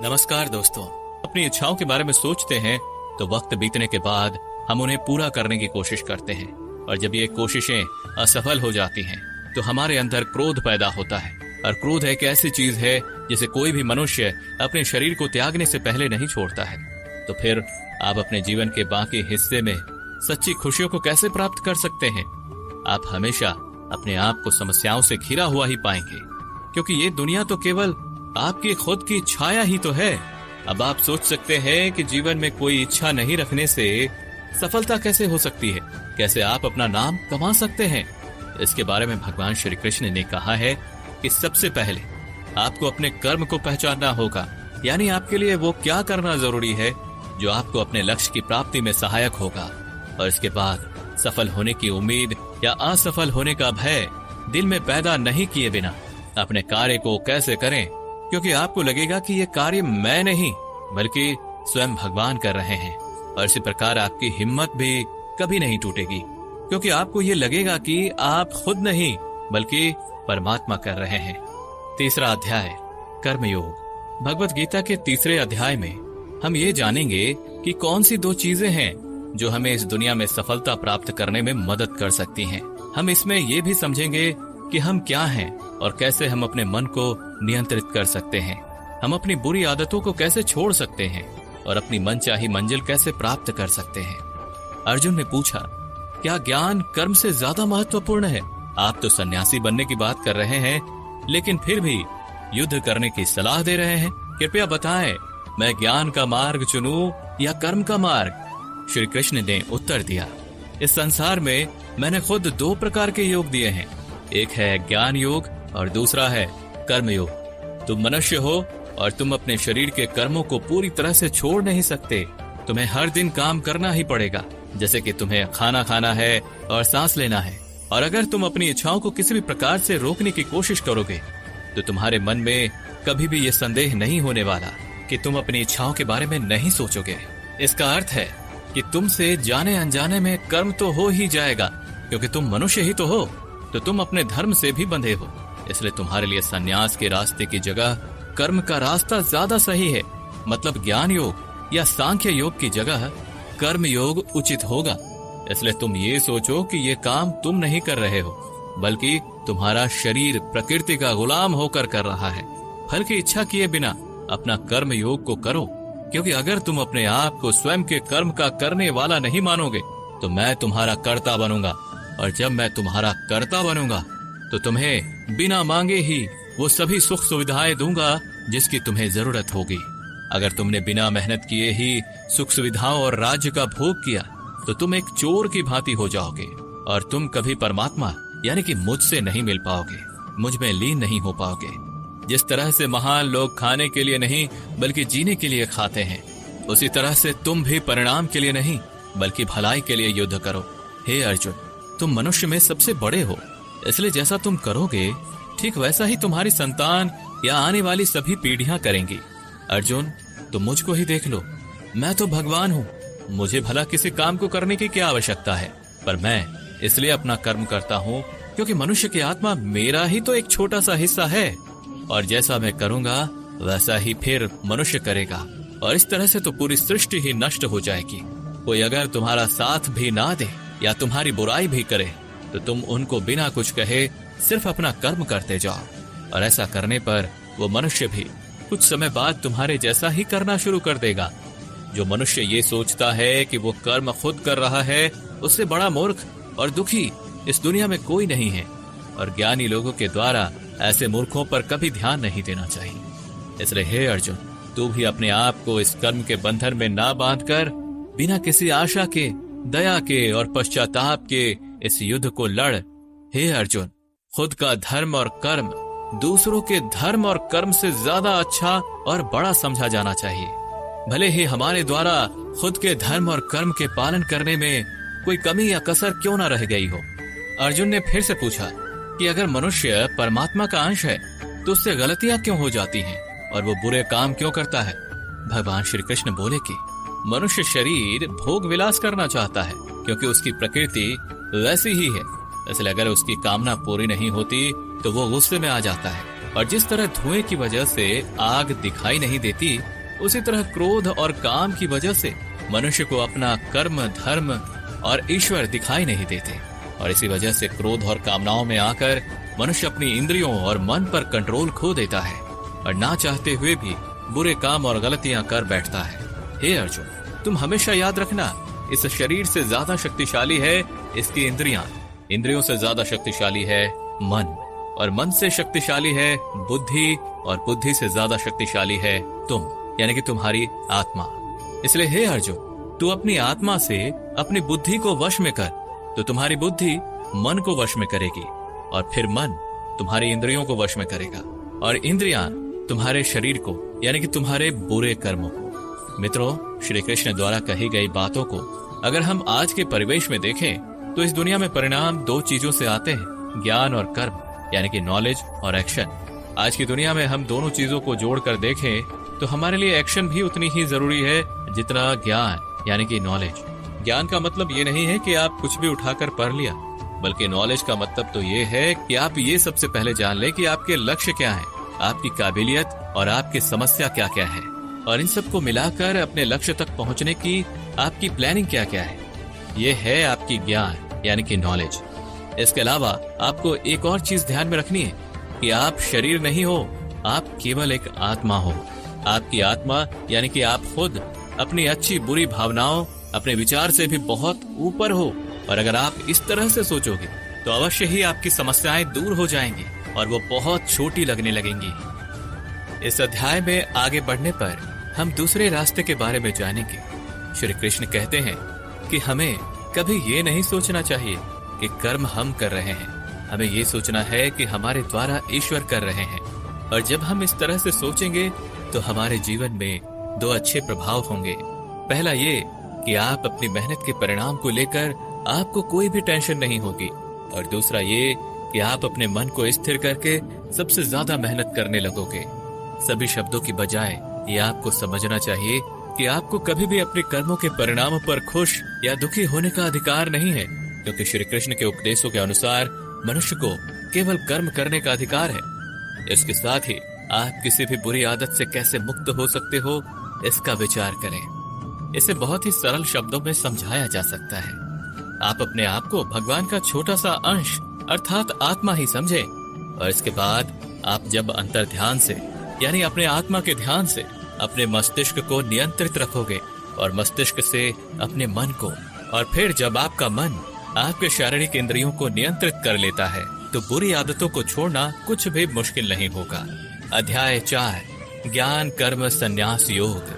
नमस्कार दोस्तों। अपनी इच्छाओं के बारे में सोचते हैं तो वक्त बीतने के बाद हम उन्हें पूरा करने की कोशिश करते हैं, और जब ये कोशिशें असफल हो जाती हैं तो हमारे अंदर क्रोध पैदा होता है। और क्रोध एक ऐसी चीज है जिसे कोई भी मनुष्य अपने शरीर को त्यागने से पहले नहीं छोड़ता है। तो फिर आप अपने जीवन के बाकी हिस्से में सच्ची खुशियों को कैसे प्राप्त कर सकते हैं? आप हमेशा अपने आप को समस्याओं से घिरा हुआ ही पाएंगे, क्योंकि ये दुनिया तो केवल आपकी खुद की छाया ही तो है। अब आप सोच सकते हैं कि जीवन में कोई इच्छा नहीं रखने से सफलता कैसे हो सकती है, कैसे आप अपना नाम कमा सकते हैं। इसके बारे में भगवान श्री कृष्ण ने कहा है कि सबसे पहले आपको अपने कर्म को पहचानना होगा, यानी आपके लिए वो क्या करना जरूरी है जो आपको अपने लक्ष्य की प्राप्ति में सहायक होगा। और इसके बाद सफल होने की उम्मीद या असफल होने का भय दिल में पैदा नहीं किए बिना अपने कार्य को कैसे करें, क्योंकि आपको लगेगा कि ये कार्य मैं नहीं बल्कि स्वयं भगवान कर रहे हैं। और इसी प्रकार आपकी हिम्मत भी कभी नहीं टूटेगी, क्योंकि आपको ये लगेगा कि आप खुद नहीं बल्कि परमात्मा कर रहे हैं। तीसरा अध्याय, कर्मयोग। भगवत गीता के तीसरे अध्याय में हम ये जानेंगे कि कौन सी दो चीजें हैं जो हमें इस दुनिया में सफलता प्राप्त करने में मदद कर सकती हैं। हम इसमें ये भी समझेंगे कि हम क्या हैं और कैसे हम अपने मन को नियंत्रित कर सकते हैं। हम अपनी बुरी आदतों को कैसे छोड़ सकते हैं और अपनी मनचाही मंजिल कैसे प्राप्त कर सकते हैं। अर्जुन ने पूछा, क्या ज्ञान कर्म से ज्यादा महत्वपूर्ण है? आप तो सन्यासी बनने की बात कर रहे हैं, लेकिन फिर भी युद्ध करने की सलाह दे रहे हैं। कृपया बताएं, मैं ज्ञान का मार्ग चुनूं या कर्म का मार्ग? श्री कृष्ण ने उत्तर दिया, इस संसार में मैंने खुद दो प्रकार के योग दिए हैं। एक है ज्ञान योग और दूसरा है कर्म योग। तुम मनुष्य हो और तुम अपने शरीर के कर्मों को पूरी तरह से छोड़ नहीं सकते। तुम्हें हर दिन काम करना ही पड़ेगा, जैसे कि तुम्हें खाना खाना है और सांस लेना है। और अगर तुम अपनी इच्छाओं को किसी भी प्रकार से रोकने की कोशिश करोगे तो तुम्हारे मन में कभी भी ये संदेह नहीं होने वाला कि तुम अपनी इच्छाओं के बारे में नहीं सोचोगे। इसका अर्थ है कि तुमसे जाने अनजाने में कर्म तो हो ही जाएगा, क्योंकि तुम मनुष्य ही तो हो, तो तुम अपने धर्म से भी बंधे हो। इसलिए तुम्हारे लिए सन्यास के रास्ते की जगह कर्म का रास्ता ज्यादा सही है। मतलब ज्ञान योग या सांख्य योग की जगह कर्म योग उचित होगा। इसलिए तुम ये सोचो कि ये काम तुम नहीं कर रहे हो, बल्कि तुम्हारा शरीर प्रकृति का गुलाम होकर कर रहा है। फल की इच्छा किए बिना अपना कर्म योग को करो, क्योंकि अगर तुम अपने आप को स्वयं के कर्म का करने वाला नहीं मानोगे तो मैं तुम्हारा कर्ता बनूंगा, और जब मैं तुम्हारा कर्ता बनूंगा तो तुम्हें बिना मांगे ही वो सभी सुख सुविधाएं दूंगा जिसकी तुम्हें जरूरत होगी। अगर तुमने बिना मेहनत किए ही सुख सुविधाओं और राज्य का भोग किया तो तुम एक चोर की भांति हो जाओगे, और तुम कभी परमात्मा यानी कि मुझसे नहीं मिल पाओगे, मुझ में लीन नहीं हो पाओगे। जिस तरह से महान लोग खाने के लिए नहीं बल्कि जीने के लिए खाते हैं, उसी तरह से तुम भी परिणाम के लिए नहीं बल्कि भलाई के लिए युद्ध करो। हे अर्जुन, तुम मनुष्य में सबसे बड़े हो, इसलिए जैसा तुम करोगे ठीक वैसा ही तुम्हारी संतान या आने वाली सभी पीढ़ियां करेंगी। अर्जुन, तुम मुझको ही देख लो, मैं तो भगवान हूँ। मुझे भला किसी काम को करने की क्या आवश्यकता है, पर मैं इसलिए अपना कर्म करता हूँ क्योंकि मनुष्य की आत्मा मेरा ही तो एक छोटा सा हिस्सा है, और जैसा मैं करूंगा वैसा ही फिर मनुष्य करेगा, और इस तरह से तो पूरी सृष्टि ही नष्ट हो जाएगी। कोई अगर तुम्हारा साथ भी ना दे या तुम्हारी बुराई भी करे तो तुम उनको बिना कुछ कहे सिर्फ अपना कर्म करते जाओ, और ऐसा करने पर वो मनुष्य भी कुछ समय बाद तुम्हारे जैसा ही करना शुरू कर देगा। जो मनुष्य ये सोचता है कि वो कर्म खुद कर रहा है, उससे बड़ा मूर्ख और दुखी इस दुनिया में कोई नहीं है, और ज्ञानी लोगों के द्वारा ऐसे मूर्खों पर कभी ध्यान नहीं देना चाहिए। इसलिए हे अर्जुन, तू भी अपने आप को इस कर्म के बंधन में ना बांधकर बिना किसी आशा के, दया के और पश्चाताप के इस युद्ध को लड़। हे अर्जुन, खुद का धर्म और कर्म दूसरों के धर्म और कर्म से ज्यादा अच्छा और बड़ा समझा जाना चाहिए, भले ही हमारे द्वारा खुद के धर्म और कर्म के पालन करने में कोई कमी या कसर क्यों ना रह गई हो। अर्जुन ने फिर से पूछा कि अगर मनुष्य परमात्मा का अंश है तो उससे गलतियां क्यों हो जाती हैं और वो बुरे काम क्यों करता है? भगवान श्री कृष्ण बोले कि मनुष्य शरीर भोग विलास करना चाहता है, क्योंकि उसकी प्रकृति वैसी ही है। इसलिए अगर उसकी कामना पूरी नहीं होती तो वो गुस्से में आ जाता है और जिस तरह धुएं की वजह से आग दिखाई नहीं देती, उसी तरह क्रोध और काम की वजह से मनुष्य को अपना कर्म, धर्म और ईश्वर दिखाई नहीं देते। और इसी वजह से क्रोध और कामनाओं में आकर मनुष्य अपनी इंद्रियों और मन पर कंट्रोल खो देता है और ना चाहते हुए भी बुरे काम और गलतियां कर बैठता है। हे अर्जुन, तुम हमेशा याद रखना, इस शरीर से ज्यादा शक्तिशाली है इसकी इंद्रियां, इंद्रियों से ज्यादा शक्तिशाली है मन, और मन से शक्तिशाली है बुद्धि, और बुद्धि से ज्यादा शक्तिशाली है तुम, यानी कि तुम्हारी आत्मा। इसलिए हे अर्जुन, तू अपनी आत्मा से अपनी बुद्धि को वश में कर, तो तुम्हारी बुद्धि मन को वश में करेगी, और फिर मन तुम्हारी इंद्रियों को वश में करेगा, और इंद्रियां तुम्हारे शरीर को, यानी कि तुम्हारे बुरे कर्मों को। मित्रों, श्री कृष्ण द्वारा कही गई बातों को अगर हम आज के परिवेश में देखें तो इस दुनिया में परिणाम दो चीजों से आते हैं, ज्ञान और कर्म, यानी कि नॉलेज और एक्शन। आज की दुनिया में हम दोनों चीजों को जोड़कर देखें तो हमारे लिए एक्शन भी उतनी ही जरूरी है जितना ज्ञान, यानी कि नॉलेज। ज्ञान का मतलब ये नहीं है कि आप कुछ भी उठाकर पढ़ लिया, बल्कि नॉलेज का मतलब तो ये है कि आप ये सबसे पहले जान ले कि आपके लक्ष्य क्या है, आपकी काबिलियत और आपकी समस्या क्या क्या है, और इन सबको मिलाकर अपने लक्ष्य तक पहुंचने की आपकी प्लानिंग क्या क्या है। ये है आपकी ज्ञान, यानी कि नॉलेज। इसके अलावा आपको एक और चीज ध्यान में रखनी है कि आप शरीर नहीं हो, आप केवल एक आत्मा हो। आपकी आत्मा यानी कि आप खुद अपनी अच्छी बुरी भावनाओं, अपने विचार से भी बहुत ऊपर हो, और अगर आप इस तरह से सोचोगे तो अवश्य ही आपकी समस्याएं दूर हो जाएंगी और वो बहुत छोटी लगने लगेंगी। इस अध्याय में आगे बढ़ने पर हम दूसरे रास्ते के बारे में जानेंगे। श्री कृष्ण कहते हैं कि हमें कभी ये नहीं सोचना चाहिए कि कर्म हम कर रहे हैं, हमें ये सोचना है कि हमारे द्वारा ईश्वर कर रहे हैं। और जब हम इस तरह से सोचेंगे तो हमारे जीवन में दो अच्छे प्रभाव होंगे। पहला ये कि आप अपनी मेहनत के परिणाम को लेकर आपको कोई भी टेंशन नहीं होगी, और दूसरा ये कि आप अपने मन को स्थिर करके सबसे ज्यादा मेहनत करने लगोगे। सभी शब्दों की बजाय ये आपको समझना चाहिए कि आपको कभी भी अपने कर्मों के परिणामों पर खुश या दुखी होने का अधिकार नहीं है, क्योंकि श्री कृष्ण के उपदेशों के अनुसार मनुष्य को केवल कर्म करने का अधिकार है। इसके साथ ही आप किसी भी बुरी आदत से कैसे मुक्त हो सकते हो, इसका विचार करें। इसे बहुत ही सरल शब्दों में समझाया जा सकता है। आप अपने आप को भगवान का छोटा सा अंश अर्थात आत्मा ही समझे, और इसके बाद आप जब अंतर ध्यान से, यानी अपने आत्मा के ध्यान से अपने मस्तिष्क को नियंत्रित रखोगे, और मस्तिष्क से अपने मन को, और फिर जब आपका मन आपके शारीरिक इंद्रियों को नियंत्रित कर लेता है, तो बुरी आदतों को छोड़ना कुछ भी मुश्किल नहीं होगा। अध्याय 4, ज्ञान कर्म संन्यास योग,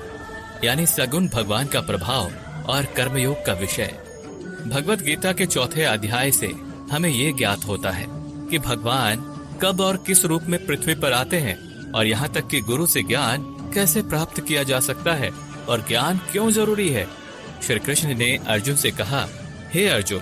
यानी सगुण भगवान का प्रभाव और कर्मयोग का विषय। भगवत गीता के 4थे अध्याय से हमें ये ज्ञात होता है कि भगवान कब और किस रूप में पृथ्वी पर आते हैं, और यहाँ तक कि गुरु से ज्ञान कैसे प्राप्त किया जा सकता है और ज्ञान क्यों जरूरी है। श्री कृष्ण ने अर्जुन से कहा, हे अर्जुन,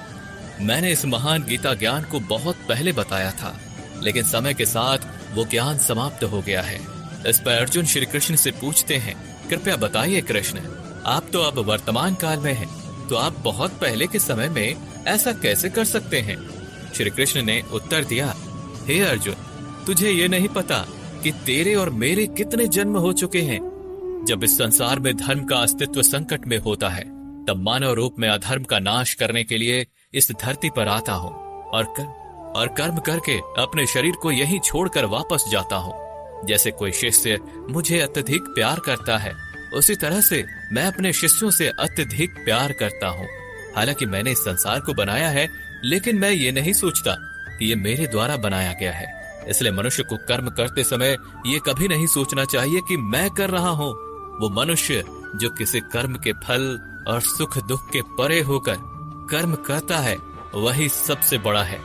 मैंने इस महान गीता ज्ञान को बहुत पहले बताया था, लेकिन समय के साथ वो ज्ञान समाप्त हो गया है। इस पर अर्जुन श्री कृष्ण से पूछते हैं, कृपया बताइए कृष्ण, आप तो अब वर्तमान काल में हैं, तो आप बहुत पहले के समय में ऐसा कैसे कर सकते हैं। श्री कृष्ण ने उत्तर दिया, हे अर्जुन, तुझे ये नहीं पता कि तेरे और मेरे कितने जन्म हो चुके हैं। जब इस संसार में धर्म का अस्तित्व संकट में होता है, तब मानव रूप में अधर्म का नाश करने के लिए इस धरती पर आता हूँ, और कर्म करके अपने शरीर को यहीं छोड़कर वापस जाता हूँ। जैसे कोई शिष्य मुझे अत्यधिक प्यार करता है, उसी तरह से मैं अपने शिष्यों से अत्यधिक प्यार करता हूँ। हालांकि मैंने इस संसार को बनाया है, लेकिन मैं ये नहीं सोचता कि ये मेरे द्वारा बनाया गया है। इसलिए मनुष्य को कर्म करते समय ये कभी नहीं सोचना चाहिए कि मैं कर रहा हूँ। वो मनुष्य जो किसी कर्म के फल और सुख दुख के परे होकर कर्म करता है, वही सबसे बड़ा है,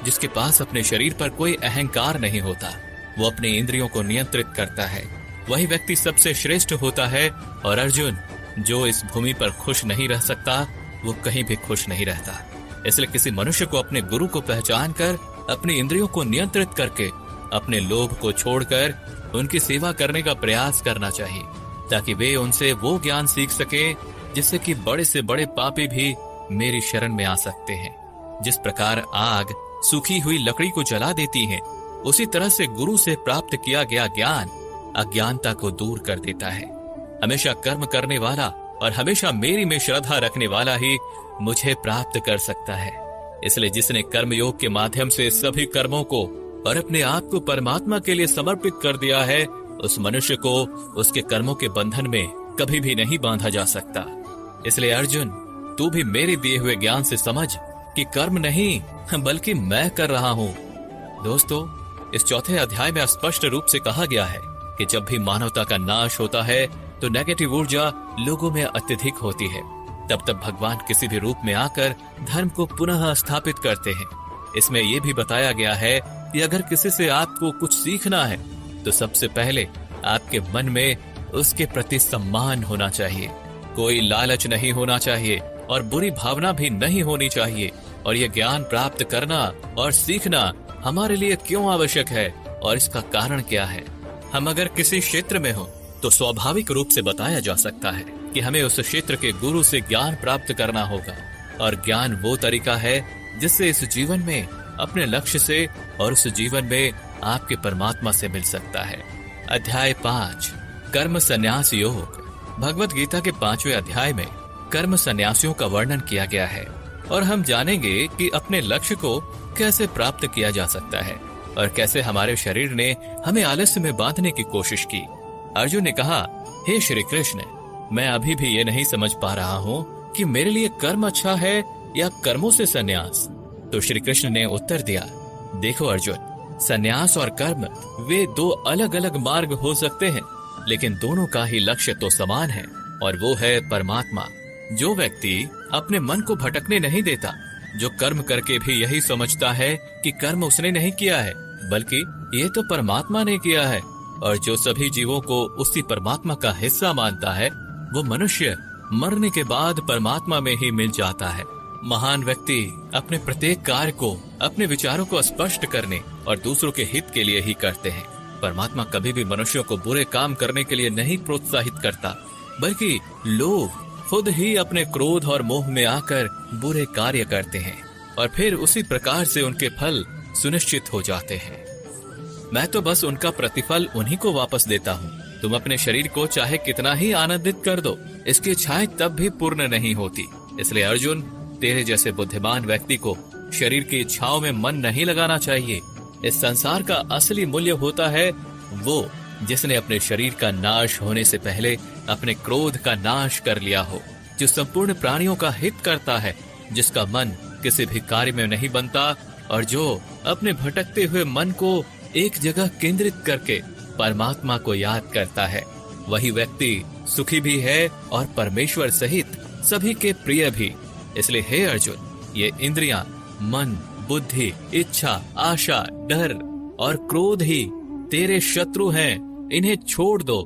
जिसके पास अपने शरीर पर कोई अहंकार नहीं होता, वो अपनी इंद्रियों को नियंत्रित करता है, वही व्यक्ति सबसे श्रेष्ठ होता है। और अर्जुन, जो इस भूमि पर खुश नहीं रह सकता, वो कहीं भी खुश नहीं रहता। इसलिए किसी मनुष्य को अपने गुरु को पहचान कर अपनी इंद्रियों को नियंत्रित करके अपने लोभ को छोड़कर उनकी सेवा करने का प्रयास करना चाहिए, ताकि वे उनसे वो ज्ञान सीख सके जिससे कि बड़े से बड़े पापी भी मेरी शरण में आ सकते हैं। जिस प्रकार आग सूखी हुई लकड़ी को जला देती है, उसी तरह से गुरु से प्राप्त किया गया ज्ञान अज्ञानता को दूर कर देता है। हमेशा कर्म करने वाला और हमेशा मेरी में श्रद्धा रखने वाला ही मुझे प्राप्त कर सकता है। इसलिए जिसने कर्मयोग के माध्यम से सभी कर्मों को और अपने आप को परमात्मा के लिए समर्पित कर दिया है, उस मनुष्य को उसके कर्मों के बंधन में कभी भी नहीं बांधा जा सकता। इसलिए अर्जुन, तू भी मेरे दिए हुए ज्ञान से समझ कि कर्म नहीं बल्कि मैं कर रहा हूं। दोस्तों, इस चौथे अध्याय में स्पष्ट रूप से कहा गया है कि जब भी मानवता का नाश होता है तो नेगेटिव ऊर्जा लोगों में अत्यधिक होती है। तब भगवान किसी भी रूप में आकर धर्म को पुनः स्थापित करते हैं। इसमें यह भी बताया गया है कि अगर किसी से आपको कुछ सीखना है तो सबसे पहले आपके मन में उसके प्रति सम्मान होना चाहिए, कोई लालच नहीं होना चाहिए और बुरी भावना भी नहीं होनी चाहिए। और यह ज्ञान प्राप्त करना और सीखना हमारे लिए क्यों आवश्यक है और इसका कारण क्या है। हम अगर किसी क्षेत्र में हो तो स्वाभाविक रूप से बताया जा सकता है कि हमें उस क्षेत्र के गुरु से ज्ञान प्राप्त करना होगा। और ज्ञान वो तरीका है जिससे इस जीवन में अपने लक्ष्य से और उस जीवन में आपके परमात्मा से मिल सकता है। अध्याय 5, कर्म संन्यास योग। भगवत गीता के 5वें अध्याय में कर्म संन्यासियों का वर्णन किया गया है और हम जानेंगे कि अपने लक्ष्य को कैसे प्राप्त किया जा सकता है और कैसे हमारे शरीर ने हमें आलस्य में बांधने की कोशिश की। अर्जुन ने कहा, हे श्री कृष्ण, मैं अभी भी ये नहीं समझ पा रहा हूँ कि मेरे लिए कर्म अच्छा है या कर्मों से संन्यास। तो श्री कृष्ण ने उत्तर दिया, देखो अर्जुन, संन्यास और कर्म वे दो अलग अलग मार्ग हो सकते हैं, लेकिन दोनों का ही लक्ष्य तो समान है और वो है परमात्मा। जो व्यक्ति अपने मन को भटकने नहीं देता, जो कर्म करके भी यही समझता है कि कर्म उसने नहीं किया है बल्कि ये तो परमात्मा ने किया है, और जो सभी जीवों को उसी परमात्मा का हिस्सा मानता है, वो मनुष्य मरने के बाद परमात्मा में ही मिल जाता है। महान व्यक्ति अपने प्रत्येक कार्य को, अपने विचारों को स्पष्ट करने और दूसरों के हित के लिए ही करते हैं। परमात्मा कभी भी मनुष्यों को बुरे काम करने के लिए नहीं प्रोत्साहित करता, बल्कि लोग खुद ही अपने क्रोध और मोह में आकर बुरे कार्य करते हैं और फिर उसी प्रकार से उनके फल सुनिश्चित हो जाते हैं। मैं तो बस उनका प्रतिफल उन्हीं को वापस देता हूँ। तुम अपने शरीर को चाहे कितना ही आनंदित कर दो, इसकी इच्छाएं तब भी पूर्ण नहीं होती। इसलिए अर्जुन, तेरे जैसे बुद्धिमान व्यक्ति को शरीर की इच्छाओं में मन नहीं लगाना चाहिए। इस संसार का असली मूल्य होता है वो जिसने अपने शरीर का नाश होने से पहले अपने क्रोध का नाश कर लिया हो, जो संपूर्ण प्राणियों का हित करता है, जिसका मन किसी भी कार्य में नहीं बनता और जो अपने भटकते हुए मन को एक जगह केंद्रित करके परमात्मा को याद करता है। वही व्यक्ति सुखी भी है और परमेश्वर सहित सभी के प्रिय भी। इसलिए हे अर्जुन, ये इंद्रियां, मन, बुद्धि, इच्छा, आशा, डर और क्रोध ही तेरे शत्रु हैं, इन्हें छोड़ दो।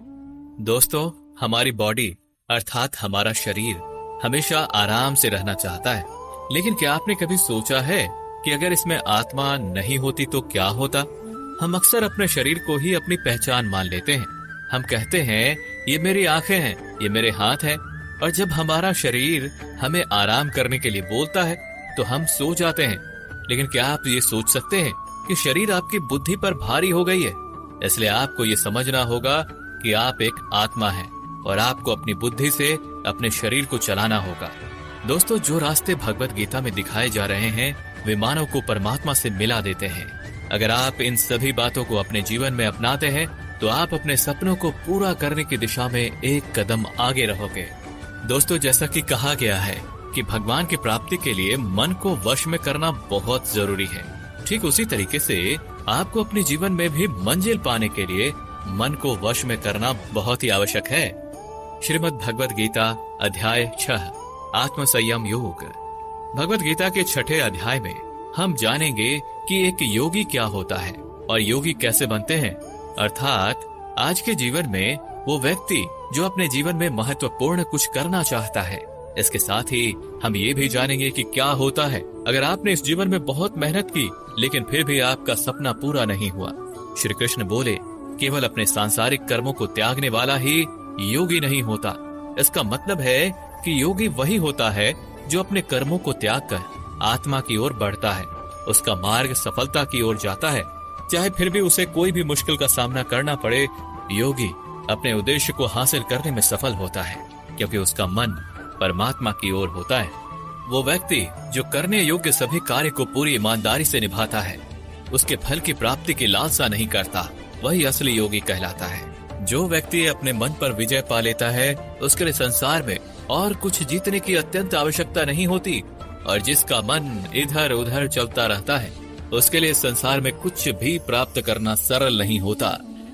दोस्तों, हमारी बॉडी अर्थात हमारा शरीर हमेशा आराम से रहना चाहता है, लेकिन क्या आपने कभी सोचा है कि अगर इसमें आत्मा नहीं होती तो क्या होता? हम अक्सर अपने शरीर को ही अपनी पहचान मान लेते हैं। हम कहते हैं ये मेरी आंखें हैं, ये मेरे हाथ हैं, और जब हमारा शरीर हमें आराम करने के लिए बोलता है तो हम सो जाते हैं। लेकिन क्या आप ये सोच सकते हैं कि शरीर आपकी बुद्धि पर भारी हो गई है? इसलिए आपको ये समझना होगा कि आप एक आत्मा हैं और आपको अपनी बुद्धि से अपने शरीर को चलाना होगा। दोस्तों, जो रास्ते भगवत गीता में दिखाए जा रहे हैं वे मानव को परमात्मा से मिला देते हैं। अगर आप इन सभी बातों को अपने जीवन में अपनाते हैं तो आप अपने सपनों को पूरा करने की दिशा में एक कदम आगे रहोगे। दोस्तों, जैसा कि कहा गया है कि भगवान की प्राप्ति के लिए मन को वश में करना बहुत जरूरी है, ठीक उसी तरीके से आपको अपने जीवन में भी मंजिल पाने के लिए मन को वश में करना बहुत ही आवश्यक है। श्रीमद् भगवत गीता अध्याय 6, आत्म संयम योग। भगवत गीता के 6ठे अध्याय में हम जानेंगे कि एक योगी क्या होता है और योगी कैसे बनते हैं, अर्थात आज के जीवन में वो व्यक्ति जो अपने जीवन में महत्वपूर्ण कुछ करना चाहता है। इसके साथ ही हम ये भी जानेंगे कि क्या होता है अगर आपने इस जीवन में बहुत मेहनत की लेकिन फिर भी आपका सपना पूरा नहीं हुआ। श्री कृष्ण बोले, केवल अपने सांसारिक कर्मों को त्यागने वाला ही योगी नहीं होता। इसका मतलब है कि योगी वही होता है जो अपने कर्मों को त्याग कर आत्मा की ओर बढ़ता है। उसका मार्ग सफलता की ओर जाता है। चाहे फिर भी उसे कोई भी मुश्किल का सामना करना पड़े, योगी अपने उद्देश्य को हासिल करने में सफल होता है, क्योंकि उसका मन परमात्मा की ओर होता है। वो व्यक्ति जो करने योग्य सभी कार्य को पूरी ईमानदारी से निभाता है, उसके फल की प्राप्ति की लालसा नहीं करता, वही असली योगी कहलाता है। जो व्यक्ति अपने मन पर विजय पा लेता है, उसके लिए संसार में और कुछ जीतने की अत्यंत आवश्यकता नहीं होती, और जिसका मन इधर उधर चलता रहता है, उसके लिए संसार में कुछ भी प्राप्त करना सरल नहीं होता,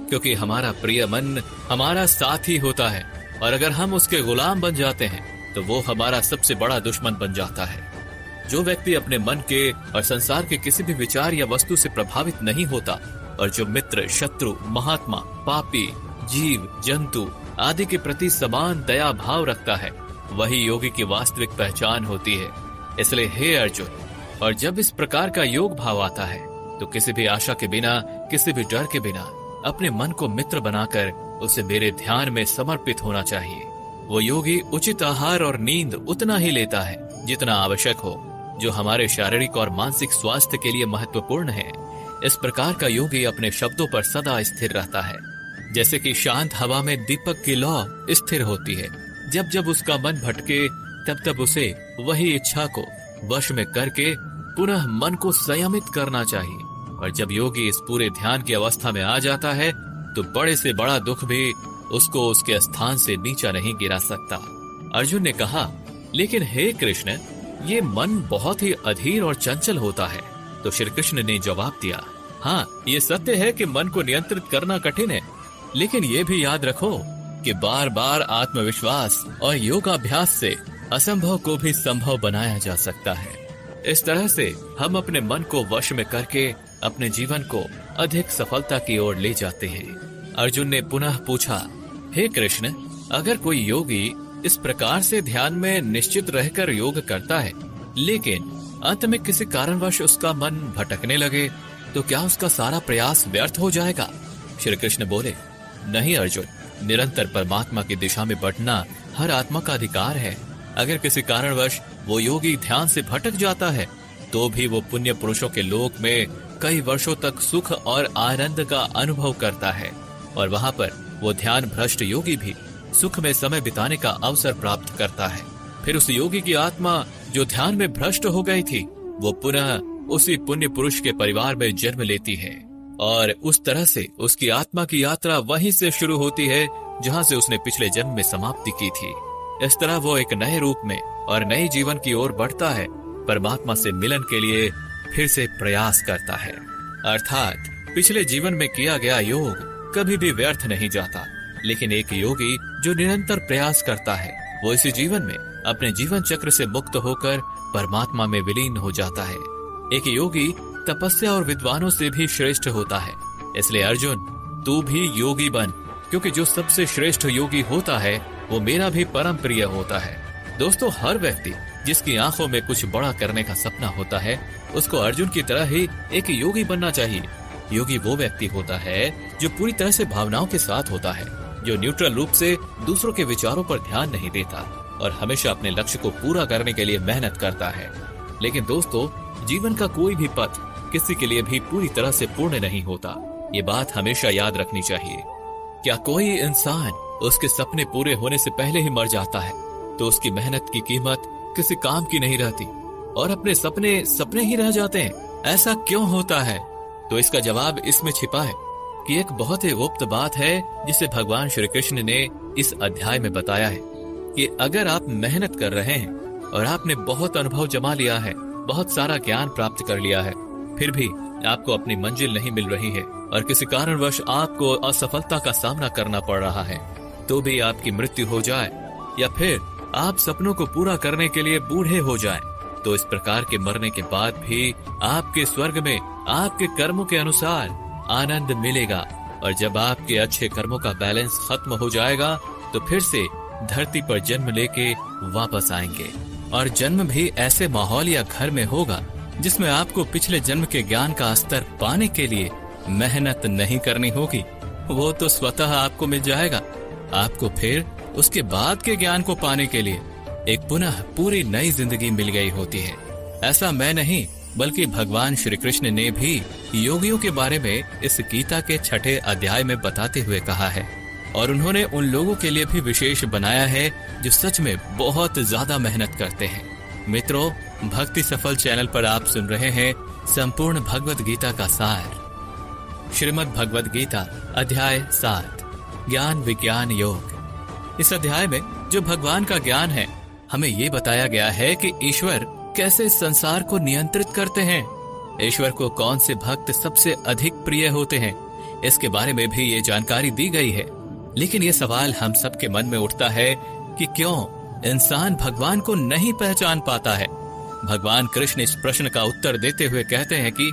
क्योंकि हमारा प्रिय मन हमारा साथी होता है, और अगर हम उसके गुलाम बन जाते हैं तो वो हमारा सबसे बड़ा दुश्मन बन जाता है। जो व्यक्ति अपने मन के और संसार के किसी भी विचार या वस्तु से प्रभावित नहीं होता, और जो मित्र, शत्रु, महात्मा, पापी, जीव, जंतु आदि के प्रति समान दया भाव रखता है, वही योगी की वास्तविक पहचान होती है। इसलिए हे अर्जुन, और जब इस प्रकार का योग भाव आता है तो किसी भी आशा के बिना, किसी भी डर के बिना अपने मन को मित्र बनाकर उसे मेरे ध्यान में समर्पित होना चाहिए। वो योगी उचित आहार और नींद उतना ही लेता है जितना आवश्यक हो, जो हमारे शारीरिक और मानसिक स्वास्थ्य के लिए महत्वपूर्ण है। इस प्रकार का योगी अपने शब्दों पर सदा स्थिर रहता है, जैसे कि शांत हवा में दीपक की लौ स्थिर होती है। जब जब उसका मन भटके, तब तब उसे वही इच्छा को वश में करके पुनः मन को संयमित करना चाहिए। और जब योगी इस पूरे ध्यान की अवस्था में आ जाता है, तो बड़े से बड़ा दुख भी उसको उसके स्थान से नीचा नहीं गिरा सकता। अर्जुन ने कहा, लेकिन हे कृष्ण, ये मन बहुत ही अधीर और चंचल होता है। तो श्री कृष्ण ने जवाब दिया, हाँ, ये सत्य है कि मन को नियंत्रित करना कठिन है, लेकिन ये भी याद रखो कि बार बार आत्मविश्वास और योगाभ्यास से असंभव को भी संभव बनाया जा सकता है। इस तरह से हम अपने मन को वश में करके अपने जीवन को अधिक सफलता की ओर ले जाते हैं। अर्जुन ने पुनः पूछा, हे कृष्ण, अगर कोई योगी इस प्रकार से ध्यान में निश्चित रहकर योग करता है, लेकिन अंत में किसी कारणवश उसका मन भटकने लगे, तो क्या उसका सारा प्रयास व्यर्थ हो जाएगा? श्री कृष्ण बोले, नहीं अर्जुन, निरंतर परमात्मा की दिशा में बढ़ना हर आत्मा का अधिकार है। अगर किसी कारणवश वो योगी ध्यान से भटक जाता है, तो भी वो पुण्य पुरुषों के लोक में कई वर्षों तक सुख और आनंद का अनुभव करता है, और वहां पर वो ध्यान भ्रष्ट योगी भी सुख में समय बिताने का अवसर प्राप्त करता है। फिर उस योगी की आत्मा जो ध्यान में भ्रष्ट हो गई थी, वो पुनः उसी पुण्य पुरुष के परिवार में जन्म लेती है, और उस तरह से उसकी आत्मा की यात्रा वहीं से शुरू होती है जहां से उसने पिछले जन्म में समाप्ति की थी। इस तरह वो एक नए रूप में और नए जीवन की ओर बढ़ता है, परमात्मा से मिलन के लिए फिर से प्रयास करता है। अर्थात पिछले जीवन में किया गया योग कभी भी व्यर्थ नहीं जाता, लेकिन एक योगी जो निरंतर प्रयास करता है, वो इसी जीवन में अपने जीवन चक्र से मुक्त होकर परमात्मा में विलीन हो जाता है। एक योगी तपस्या और विद्वानों से भी श्रेष्ठ होता है। इसलिए अर्जुन, तू भी योगी बन, क्योंकि जो सबसे श्रेष्ठ योगी होता है वो मेरा भी परम प्रिय होता है। दोस्तों, हर व्यक्ति जिसकी आंखों में कुछ बड़ा करने का सपना होता है, उसको अर्जुन की तरह ही एक योगी बनना चाहिए। योगी वो व्यक्ति होता है जो पूरी तरह से भावनाओं के साथ होता है, जो न्यूट्रल रूप से दूसरों के विचारों पर ध्यान नहीं देता और हमेशा अपने लक्ष्य को पूरा करने के लिए मेहनत करता है। लेकिन दोस्तों, जीवन का कोई भी पथ किसी के लिए भी पूरी तरह से पूर्ण नहीं होता, ये बात हमेशा याद रखनी चाहिए। क्या कोई इंसान उसके सपने पूरे होने से पहले ही मर जाता है, तो उसकी मेहनत की कीमत किसी काम की नहीं रहती और अपने सपने सपने ही रह जाते हैं? ऐसा क्यों होता है? तो इसका जवाब इसमें छिपा है कि एक बहुत ही गुप्त बात है जिसे भगवान श्री कृष्ण ने इस अध्याय में बताया है कि अगर आप मेहनत कर रहे हैं और आपने बहुत अनुभव जमा लिया है, बहुत सारा ज्ञान प्राप्त कर लिया है, फिर भी आपको अपनी मंजिल नहीं मिल रही है और किसी कारणवश आपको असफलता का सामना करना पड़ रहा है, तो भी आपकी मृत्यु हो जाए या फिर आप सपनों को पूरा करने के लिए बूढ़े हो जाएं, तो इस प्रकार के मरने के बाद भी आपके स्वर्ग में आपके कर्मों के अनुसार आनंद मिलेगा। और जब आपके अच्छे कर्मों का बैलेंस खत्म हो जाएगा, तो फिर से धरती पर जन्म लेके वापस आएंगे, और जन्म भी ऐसे माहौल या घर में होगा जिसमें आपको पिछले जन्म के ज्ञान का स्तर पाने के लिए मेहनत नहीं करनी होगी, वो तो स्वतः आपको मिल जाएगा। आपको फिर उसके बाद के ज्ञान को पाने के लिए एक पुनः पूरी नई जिंदगी मिल गई होती है। ऐसा मैं नहीं बल्कि भगवान श्री कृष्ण ने भी योगियों के बारे में इस गीता के 6ठे अध्याय में बताते हुए कहा है, और उन्होंने उन लोगों के लिए भी विशेष बनाया है जो सच में बहुत ज्यादा मेहनत करते हैं। मित्रों, भक्ति सफल चैनल पर आप सुन रहे हैं संपूर्ण भगवत गीता का सार। श्रीमद् भगवत गीता अध्याय 7 ज्ञान विज्ञान योग। इस अध्याय में जो भगवान का ज्ञान है, हमें ये बताया गया है कि ईश्वर कैसे इस संसार को नियंत्रित करते हैं। ईश्वर को कौन से भक्त सबसे अधिक प्रिय होते हैं, इसके बारे में भी ये जानकारी दी गई है। लेकिन ये सवाल हम सबके मन में उठता है कि क्यों इंसान भगवान को नहीं पहचान पाता है। भगवान कृष्ण इस प्रश्न का उत्तर देते हुए कहते हैं कि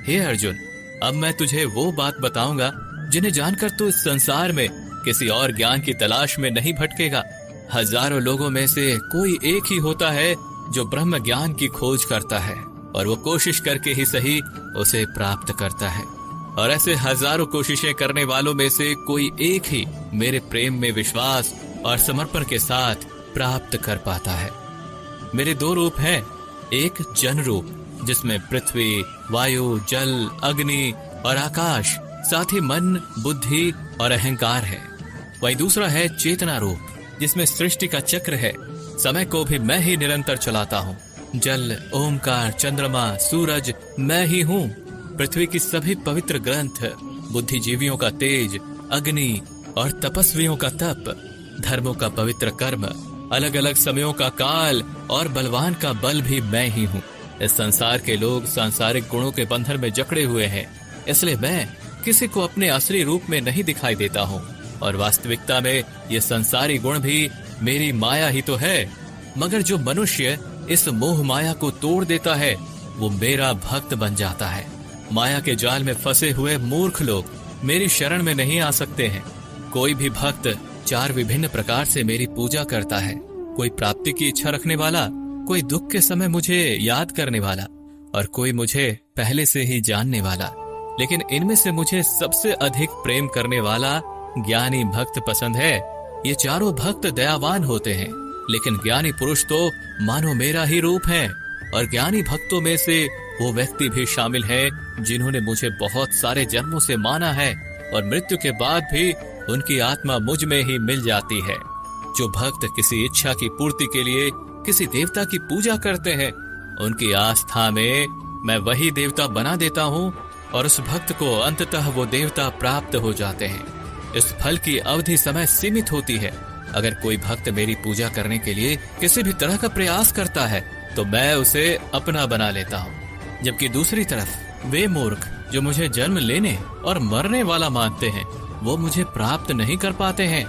हे अर्जुन, अब मैं तुझे वो बात बताऊंगा जिन्हें जानकर तू इस संसार में किसी और ज्ञान की तलाश में नहीं भटकेगा। हजारों लोगों में से कोई एक ही होता है जो ब्रह्म ज्ञान की खोज करता है, और वो कोशिश करके ही सही उसे प्राप्त करता है। और ऐसे हजारों कोशिशें करने वालों में से कोई एक ही मेरे प्रेम में विश्वास और समर्पण के साथ प्राप्त कर पाता है। मेरे 2 रूप हैं, एक जन रूप जिसमें पृथ्वी, वायु, जल, अग्नि और आकाश, साथ ही मन, बुद्धि और अहंकार है। वही दूसरा है चेतना रूप जिसमें सृष्टि का चक्र है, समय को भी मैं ही निरंतर चलाता हूँ। जल, ओमकार, चंद्रमा, सूरज मैं ही हूँ। पृथ्वी की सभी पवित्र ग्रंथ, बुद्धिजीवियों का तेज, अग्नि और तपस्वियों का तप, धर्मों का पवित्र कर्म, अलग अलग समयों का काल और बलवान का बल भी मैं ही हूँ। इस संसार के लोग सांसारिक गुणों के बंधन में जकड़े हुए हैं, इसलिए मैं किसी को अपने असली रूप में नहीं दिखाई देता हूँ। और वास्तविकता में ये संसारी गुण भी मेरी माया ही तो है। मगर जो मनुष्य इस मोह माया को तोड़ देता है वो मेरा भक्त बन जाता है। माया के जाल में फंसे हुए मूर्ख लोग मेरी शरण में नहीं आ सकते हैं। कोई भी भक्त 4 विभिन्न प्रकार से मेरी पूजा करता है। कोई प्राप्ति की इच्छा रखने वाला, कोई दुख के समय मुझे याद करने वाला, और कोई मुझे पहले से ही जानने वाला। लेकिन इनमें से मुझे सबसे अधिक प्रेम करने वाला ज्ञानी भक्त पसंद है। ये चारों भक्त दयावान होते हैं, लेकिन ज्ञानी पुरुष तो मानो मेरा ही रूप है। और ज्ञानी भक्तों में से वो व्यक्ति भी शामिल है जिन्होंने मुझे बहुत सारे जन्मों से माना है, और मृत्यु के बाद भी उनकी आत्मा मुझ में ही मिल जाती है। जो भक्त किसी इच्छा की पूर्ति के लिए किसी देवता की पूजा करते हैं, उनकी आस्था में मैं वही देवता बना देता हूँ, और उस भक्त को अंततः वो देवता प्राप्त हो जाते हैं। इस फल की अवधि समय सीमित होती है। अगर कोई भक्त मेरी पूजा करने के लिए किसी भी तरह का प्रयास करता है तो मैं उसे अपना बना लेता हूँ। जबकि दूसरी तरफ वे मूर्ख जो मुझे जन्म लेने और मरने वाला मानते हैं, वो मुझे प्राप्त नहीं कर पाते हैं।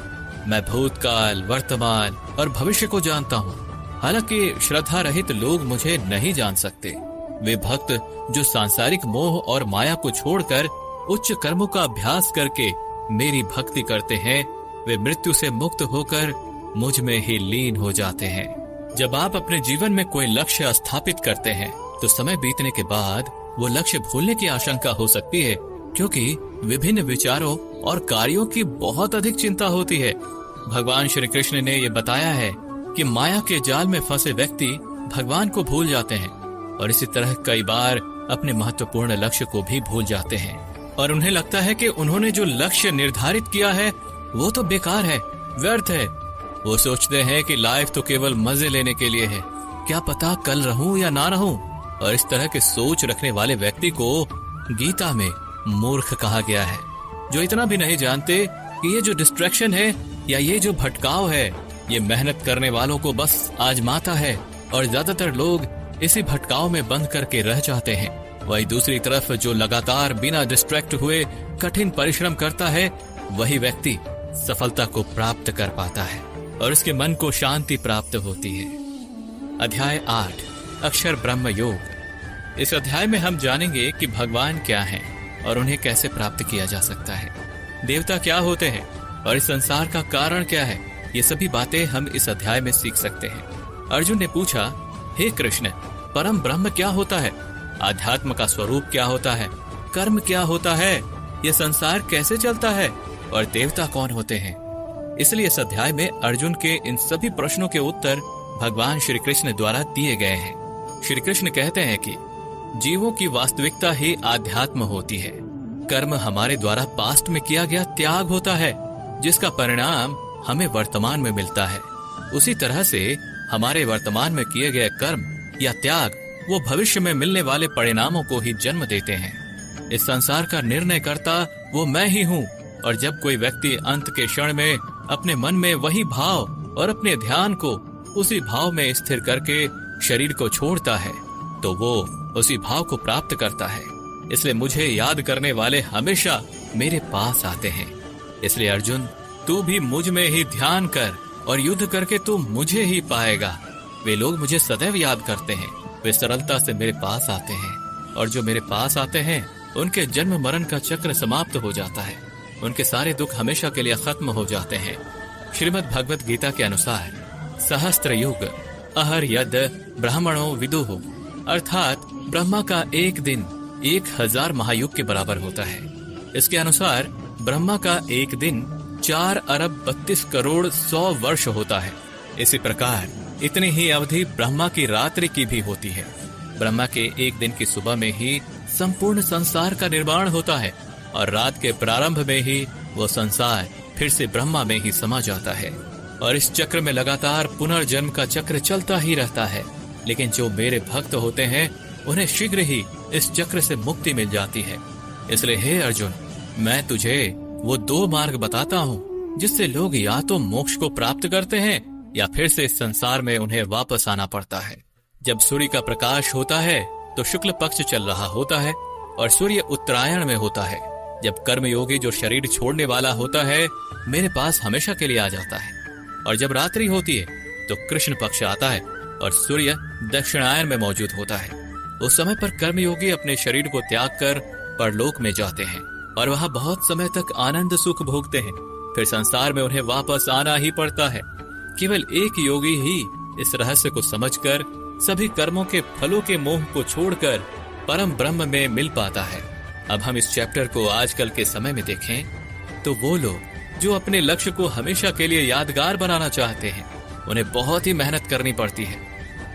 मैं भूतकाल, वर्तमान और भविष्य को जानता हूँ, हालांकि श्रद्धा रहित लोग मुझे नहीं जान सकते। वे भक्त जो सांसारिक मोह और माया को छोड़कर उच्च कर्मों का अभ्यास करके मेरी भक्ति करते हैं, वे मृत्यु से मुक्त होकर मुझ में ही लीन हो जाते हैं। जब आप अपने जीवन में कोई लक्ष्य स्थापित करते हैं तो समय बीतने के बाद वो लक्ष्य भूलने की आशंका हो सकती है, क्योंकि विभिन्न विचारों और कार्यों की बहुत अधिक चिंता होती है। भगवान श्री कृष्ण ने ये बताया है कि माया के जाल में फंसे व्यक्ति भगवान को भूल जाते हैं, और इसी तरह कई बार अपने महत्वपूर्ण लक्ष्य को भी भूल जाते हैं, और उन्हें लगता है कि उन्होंने जो लक्ष्य निर्धारित किया है वो तो बेकार है, व्यर्थ है। वो सोचते हैं कि लाइफ तो केवल मजे लेने के लिए है, क्या पता कल रहूं या ना रहूं। और इस तरह के सोच रखने वाले व्यक्ति को गीता में मूर्ख कहा गया है, जो इतना भी नहीं जानते कि ये जो डिस्ट्रैक्शन है या ये जो भटकाव है, ये मेहनत करने वालों को बस आजमाता है, और ज्यादातर लोग इसी भटकाव में बंद करके रह जाते हैं। वही दूसरी तरफ जो लगातार बिना डिस्ट्रैक्ट हुए कठिन परिश्रम करता है, वही व्यक्ति सफलता को प्राप्त कर पाता है और उसके मन को शांति प्राप्त होती है। अध्याय 8 अक्षर ब्रह्म योग। इस अध्याय में हम जानेंगे कि भगवान क्या हैं और उन्हें कैसे प्राप्त किया जा सकता है, देवता क्या होते हैं और इस संसार का कारण क्या है। ये सभी बातें हम इस अध्याय में सीख सकते हैं। अर्जुन ने पूछा, हे कृष्ण, परम ब्रह्म क्या होता है, आध्यात्म का स्वरूप क्या होता है, कर्म क्या होता है, यह संसार कैसे चलता है और देवता कौन होते हैं। इसलिए इस अध्याय में अर्जुन के इन सभी प्रश्नों के उत्तर भगवान श्री कृष्ण द्वारा दिए गए हैं। श्री कृष्ण कहते हैं कि जीवों की वास्तविकता ही आध्यात्म होती है। कर्म हमारे द्वारा पास्ट में किया गया त्याग होता है, जिसका परिणाम हमें वर्तमान में मिलता है। उसी तरह से हमारे वर्तमान में किए गए कर्म या त्याग वो भविष्य में मिलने वाले परिणामों को ही जन्म देते हैं। इस संसार का निर्णय करता वो मैं ही हूँ, और जब कोई व्यक्ति अंत के क्षण में अपने मन में वही भाव और अपने ध्यान को उसी भाव में स्थिर करके शरीर को छोड़ता है, तो वो उसी भाव को प्राप्त करता है। इसलिए मुझे याद करने वाले हमेशा मेरे पास आते हैं। इसलिए अर्जुन, तू भी मुझ में ही ध्यान कर और युद्ध करके तू मुझे ही पाएगा। वे लोग मुझे सदैव याद करते हैं, वे सरलता से मेरे पास आते हैं, और जो मेरे पास आते हैं उनके जन्म मरण का चक्र समाप्त हो जाता है, उनके सारे दुख हमेशा के लिए खत्म हो जाते हैं। श्रीमद् भगवत गीता के अनुसार सहस्त्र युग अहर यद ब्राह्मणों विदुः, अर्थात ब्रह्मा का एक दिन 1000 महायुग के बराबर होता है। इसके अनुसार ब्रह्मा का एक दिन 4 अरब 32 करोड़ 100 वर्ष होता है। इसी प्रकार इतनी ही अवधि ब्रह्मा की रात्रि की भी होती है। ब्रह्मा के एक दिन की सुबह में ही संपूर्ण संसार का निर्माण होता है, और रात के प्रारंभ में ही वो संसार फिर से ब्रह्मा में ही समा जाता है। और इस चक्र में लगातार पुनर्जन्म का चक्र चलता ही रहता है। लेकिन जो मेरे भक्त होते हैं उन्हें शीघ्र ही इस चक्र से मुक्ति मिल जाती है। इसलिए हे अर्जुन, मैं तुझे वो 2 मार्ग बताता हूँ जिससे लोग या तो मोक्ष को प्राप्त करते हैं या फिर से इस संसार में उन्हें वापस आना पड़ता है। जब सूर्य का प्रकाश होता है तो शुक्ल पक्ष चल रहा होता है और सूर्य उत्तरायण में होता है। जब कर्मयोगी जो शरीर छोड़ने वाला होता है मेरे पास हमेशा के लिए आ जाता है, और जब रात्रि होती है तो कृष्ण पक्ष आता है और सूर्य दक्षिणायन में मौजूद होता है। उस समय पर कर्मयोगी अपने शरीर को त्याग कर परलोक में जाते हैं और वहां बहुत समय तक आनंद सुख भोगते हैं। फिर संसार में उन्हें वापस आना ही पड़ता है। केवल एक योगी ही इस रहस्य को समझकर सभी कर्मों के फलों के मोह को छोड़कर परम ब्रह्म में मिल पाता है। अब हम इस चैप्टर को आजकल के समय में देखें तो वो लोग जो अपने लक्ष्य को हमेशा के लिए यादगार बनाना चाहते हैं उन्हें बहुत ही मेहनत करनी पड़ती है,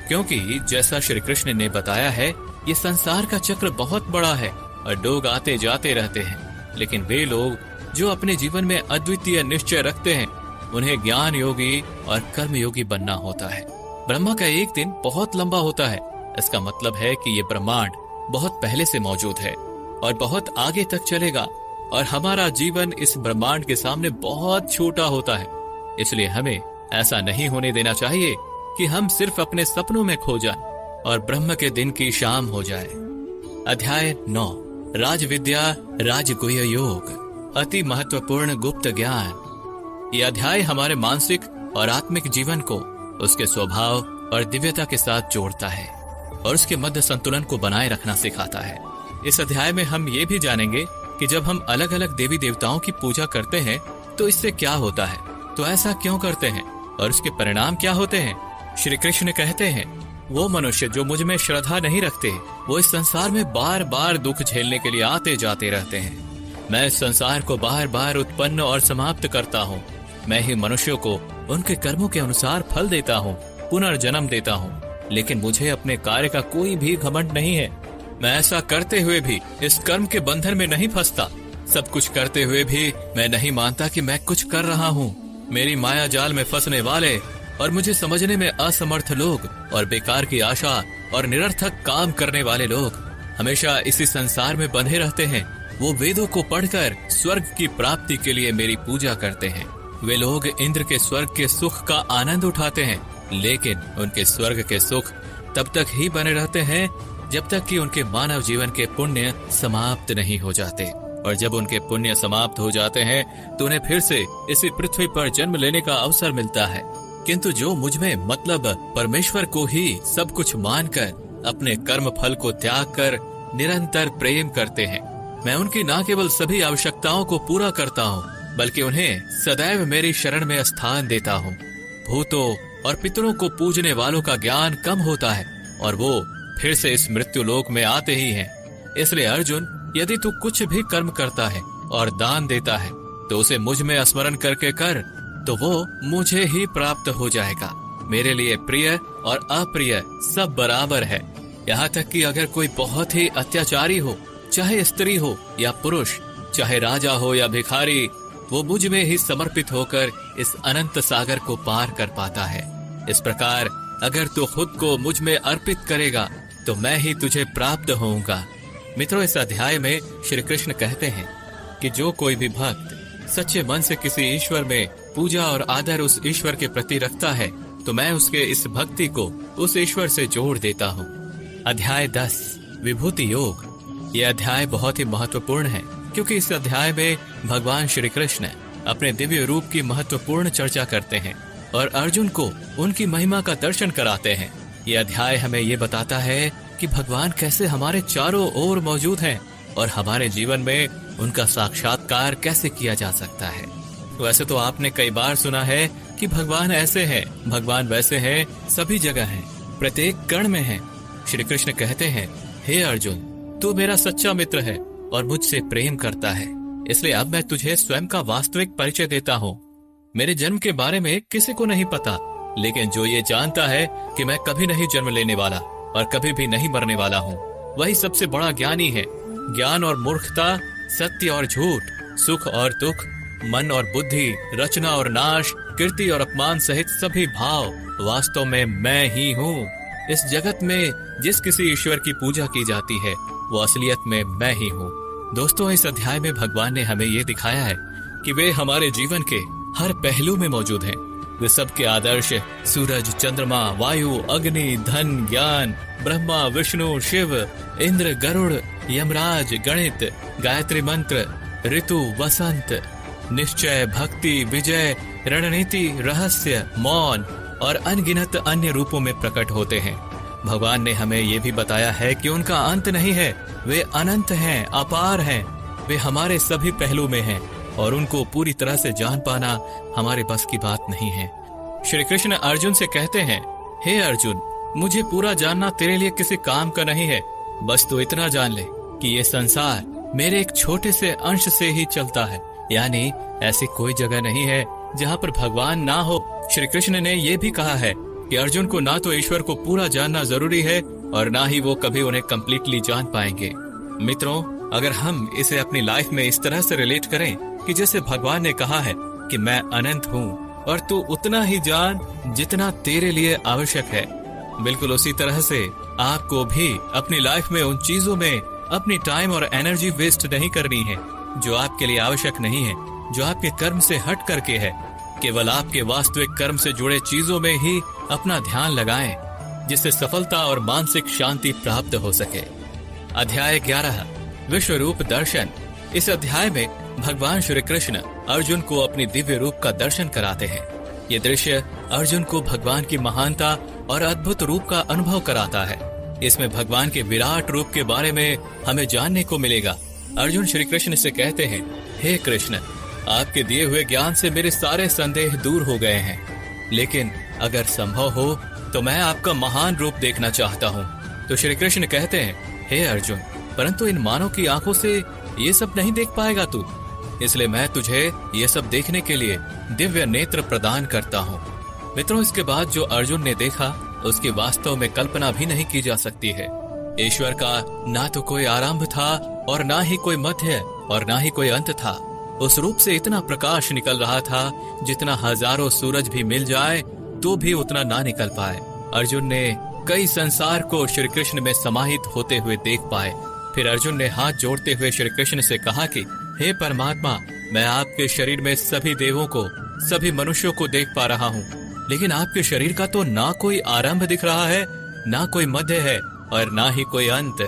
क्योंकि जैसा श्री कृष्ण ने बताया है ये संसार का चक्र बहुत बड़ा है और लोग आते जाते रहते हैं। लेकिन वे लोग जो अपने जीवन में अद्वितीय निश्चय रखते हैं उन्हें ज्ञान योगी और कर्म योगी बनना होता है। ब्रह्मा का एक दिन बहुत लंबा होता है। इसका मतलब है कि ये ब्रह्मांड बहुत पहले से मौजूद है और बहुत आगे तक चलेगा, और हमारा जीवन इस ब्रह्मांड के सामने बहुत छोटा होता है। इसलिए हमें ऐसा नहीं होने देना चाहिए कि हम सिर्फ अपने सपनों में खो जाएं और ब्रह्म के दिन की शाम हो जाए। अध्याय 9 राजविद्या राजगुह्य योग अति महत्वपूर्ण गुप्त ज्ञान। ये अध्याय हमारे मानसिक और आत्मिक जीवन को उसके स्वभाव और दिव्यता के साथ जोड़ता है और उसके मध्य संतुलन को बनाए रखना सिखाता है। इस अध्याय में हम ये भी जानेंगे कि जब हम अलग अलग देवी देवताओं की पूजा करते हैं तो इससे क्या होता है, तो ऐसा क्यों करते हैं और उसके परिणाम क्या होते हैं। श्री कृष्ण कहते हैं, वो मनुष्य जो मुझ में श्रद्धा नहीं रखते वो इस संसार में बार बार दुख झेलने के लिए आते जाते रहते हैं। मैं इस संसार को बार बार उत्पन्न और समाप्त करता हूँ। मैं ही मनुष्यों को उनके कर्मों के अनुसार फल देता हूँ, पुनर्जन्म देता हूँ, लेकिन मुझे अपने कार्य का कोई भी घमंड नहीं है। मैं ऐसा करते हुए भी इस कर्म के बंधन में नहीं फंसता। सब कुछ करते हुए भी मैं नहीं मानता कि मैं कुछ कर रहा हूँ। मेरी माया जाल में फंसने वाले और मुझे समझने में असमर्थ लोग और बेकार की आशा और निरर्थक काम करने वाले लोग हमेशा इसी संसार में बंधे रहते हैं। वो वेदों को पढ़कर स्वर्ग की प्राप्ति के लिए मेरी पूजा करते हैं। वे लोग इंद्र के स्वर्ग के सुख का आनंद उठाते हैं, लेकिन उनके स्वर्ग के सुख तब तक ही बने रहते हैं जब तक कि उनके मानव जीवन के पुण्य समाप्त नहीं हो जाते, और जब उनके पुण्य समाप्त हो जाते हैं तो उन्हें फिर से इसी पृथ्वी पर जन्म लेने का अवसर मिलता है। किंतु जो मुझ में मतलब परमेश्वर को ही सब कुछ मानकर अपने कर्म फल को त्याग कर निरंतर प्रेम करते हैं, मैं उनकी न केवल सभी आवश्यकताओं को पूरा करता हूँ बल्कि उन्हें सदैव मेरी शरण में स्थान देता हूँ। भूतों और पितरों को पूजने वालों का ज्ञान कम होता है और वो फिर से इस मृत्यु लोक में आते ही हैं। इसलिए अर्जुन, यदि तू कुछ भी कर्म करता है और दान देता है तो उसे मुझ में स्मरण करके कर, तो वो मुझे ही प्राप्त हो जाएगा। मेरे लिए प्रिय और अप्रिय सब बराबर है। यहाँ तक कि अगर कोई बहुत ही अत्याचारी हो, चाहे स्त्री हो या पुरुष, चाहे राजा हो या भिखारी, वो मुझ में ही समर्पित होकर इस अनंत सागर को पार कर पाता है। इस प्रकार अगर तू खुद को मुझ में अर्पित करेगा तो मैं ही तुझे प्राप्त होऊंगा। मित्रों, इस अध्याय में श्री कृष्ण कहते हैं कि जो कोई भी भक्त सच्चे मन से किसी ईश्वर में पूजा और आदर उस ईश्वर के प्रति रखता है तो मैं उसके इस भक्ति को उस ईश्वर से जोड़ देता हूँ। अध्याय 10 विभूति योग। यह अध्याय बहुत ही महत्वपूर्ण है क्योंकि इस अध्याय में भगवान श्री कृष्ण अपने दिव्य रूप की महत्वपूर्ण चर्चा करते हैं और अर्जुन को उनकी महिमा का दर्शन कराते हैं। यह अध्याय हमें ये बताता है कि भगवान कैसे हमारे चारों ओर मौजूद हैं और हमारे जीवन में उनका साक्षात्कार कैसे किया जा सकता है। वैसे तो आपने कई बार सुना है कि भगवान ऐसे हैं, भगवान वैसे हैं, सभी जगह हैं, प्रत्येक कण में हैं। श्री कृष्ण कहते हैं, हे अर्जुन, तू मेरा सच्चा मित्र है और मुझसे प्रेम करता है, इसलिए अब मैं तुझे स्वयं का वास्तविक परिचय देता हूँ। मेरे जन्म के बारे में किसी को नहीं पता, लेकिन जो ये जानता है कि मैं कभी नहीं जन्म लेने वाला और कभी भी नहीं मरने वाला हूँ, वही सबसे बड़ा ज्ञानी है। ज्ञान और मूर्खता, सत्य और झूठ, सुख और दुख, मन और बुद्धि, रचना और नाश, कीर्ति और अपमान सहित सभी भाव वास्तव में मैं ही हूँ। इस जगत में जिस किसी ईश्वर की पूजा की जाती है वो असलियत में मैं ही हूँ। दोस्तों, इस अध्याय में भगवान ने हमें ये दिखाया है कि वे हमारे जीवन के हर पहलू में मौजूद हैं। वे सबके आदर्श सूरज, चंद्रमा, वायु, अग्नि, धन, ज्ञान, ब्रह्मा, विष्णु, शिव, इंद्र, गरुड़, यमराज, गणित, गायत्री मंत्र, ऋतु, वसंत, निश्चय, भक्ति, विजय, रणनीति, रहस्य, मौन और अनगिनत अन्य रूपों में प्रकट होते हैं। भगवान ने हमें ये भी बताया है कि उनका अंत नहीं है, वे अनंत हैं, अपार हैं, वे हमारे सभी पहलू में हैं और उनको पूरी तरह से जान पाना हमारे बस की बात नहीं है। श्री कृष्ण अर्जुन से कहते हैं, हे अर्जुन, मुझे पूरा जानना तेरे लिए किसी काम का नहीं है, बस तू इतना जान ले कि ये संसार मेरे एक छोटे से अंश से ही चलता है, यानी ऐसी कोई जगह नहीं है जहाँ पर भगवान ना हो। श्री कृष्ण ने यह भी कहा है कि अर्जुन को ना तो ईश्वर को पूरा जानना जरूरी है और ना ही वो कभी उन्हें कंप्लीटली जान पाएंगे। मित्रों, अगर हम इसे अपनी लाइफ में इस तरह से रिलेट करें कि जैसे भगवान ने कहा है कि मैं अनंत हूँ और तू उतना ही जान जितना तेरे लिए आवश्यक है, बिल्कुल उसी तरह से आपको भी अपनी लाइफ में उन चीजों में अपनी टाइम और एनर्जी वेस्ट नहीं करनी है जो आपके लिए आवश्यक नहीं है, जो आपके कर्म से हट करके है। केवल आपके वास्तविक कर्म से जुड़े चीजों में ही अपना ध्यान लगाएं, जिससे सफलता और मानसिक शांति प्राप्त हो सके। अध्याय 11 विश्व रूप दर्शन। इस अध्याय में भगवान श्री कृष्ण अर्जुन को अपनी दिव्य रूप का दर्शन कराते हैं। ये दृश्य अर्जुन को भगवान की महानता और अद्भुत रूप का अनुभव कराता है। इसमें भगवान के विराट रूप के बारे में हमें जानने को मिलेगा। अर्जुन श्री कृष्ण से कहते हैं, हे कृष्ण, आपके दिए हुए ज्ञान से मेरे सारे संदेह दूर हो गए हैं, लेकिन अगर संभव हो तो मैं आपका महान रूप देखना चाहता हूँ। तो श्री कृष्ण कहते हैं, हे अर्जुन, परंतु इन मानव की आंखों से ये सब नहीं देख पाएगा तू, इसलिए मैं तुझे ये सब देखने के लिए दिव्य नेत्र प्रदान करता हूँ। मित्रों, इसके बाद जो अर्जुन ने देखा उसकी वास्तव में कल्पना भी नहीं की जा सकती है। ईश्वर का ना तो कोई आरंभ था और ना ही कोई मध्य और ना ही कोई अंत था। उस रूप से इतना प्रकाश निकल रहा था जितना हजारों सूरज भी मिल जाए तो भी उतना ना निकल पाए। अर्जुन ने कई संसार को श्री कृष्ण में समाहित होते हुए देख पाए। फिर अर्जुन ने हाथ जोड़ते हुए श्री कृष्ण से कहा कि हे परमात्मा, मैं आपके शरीर में सभी देवों को, सभी मनुष्यों को देख पा रहा हूँ, लेकिन आपके शरीर का तो ना कोई आरंभ दिख रहा है, ना कोई मध्य है और ना ही कोई अंत।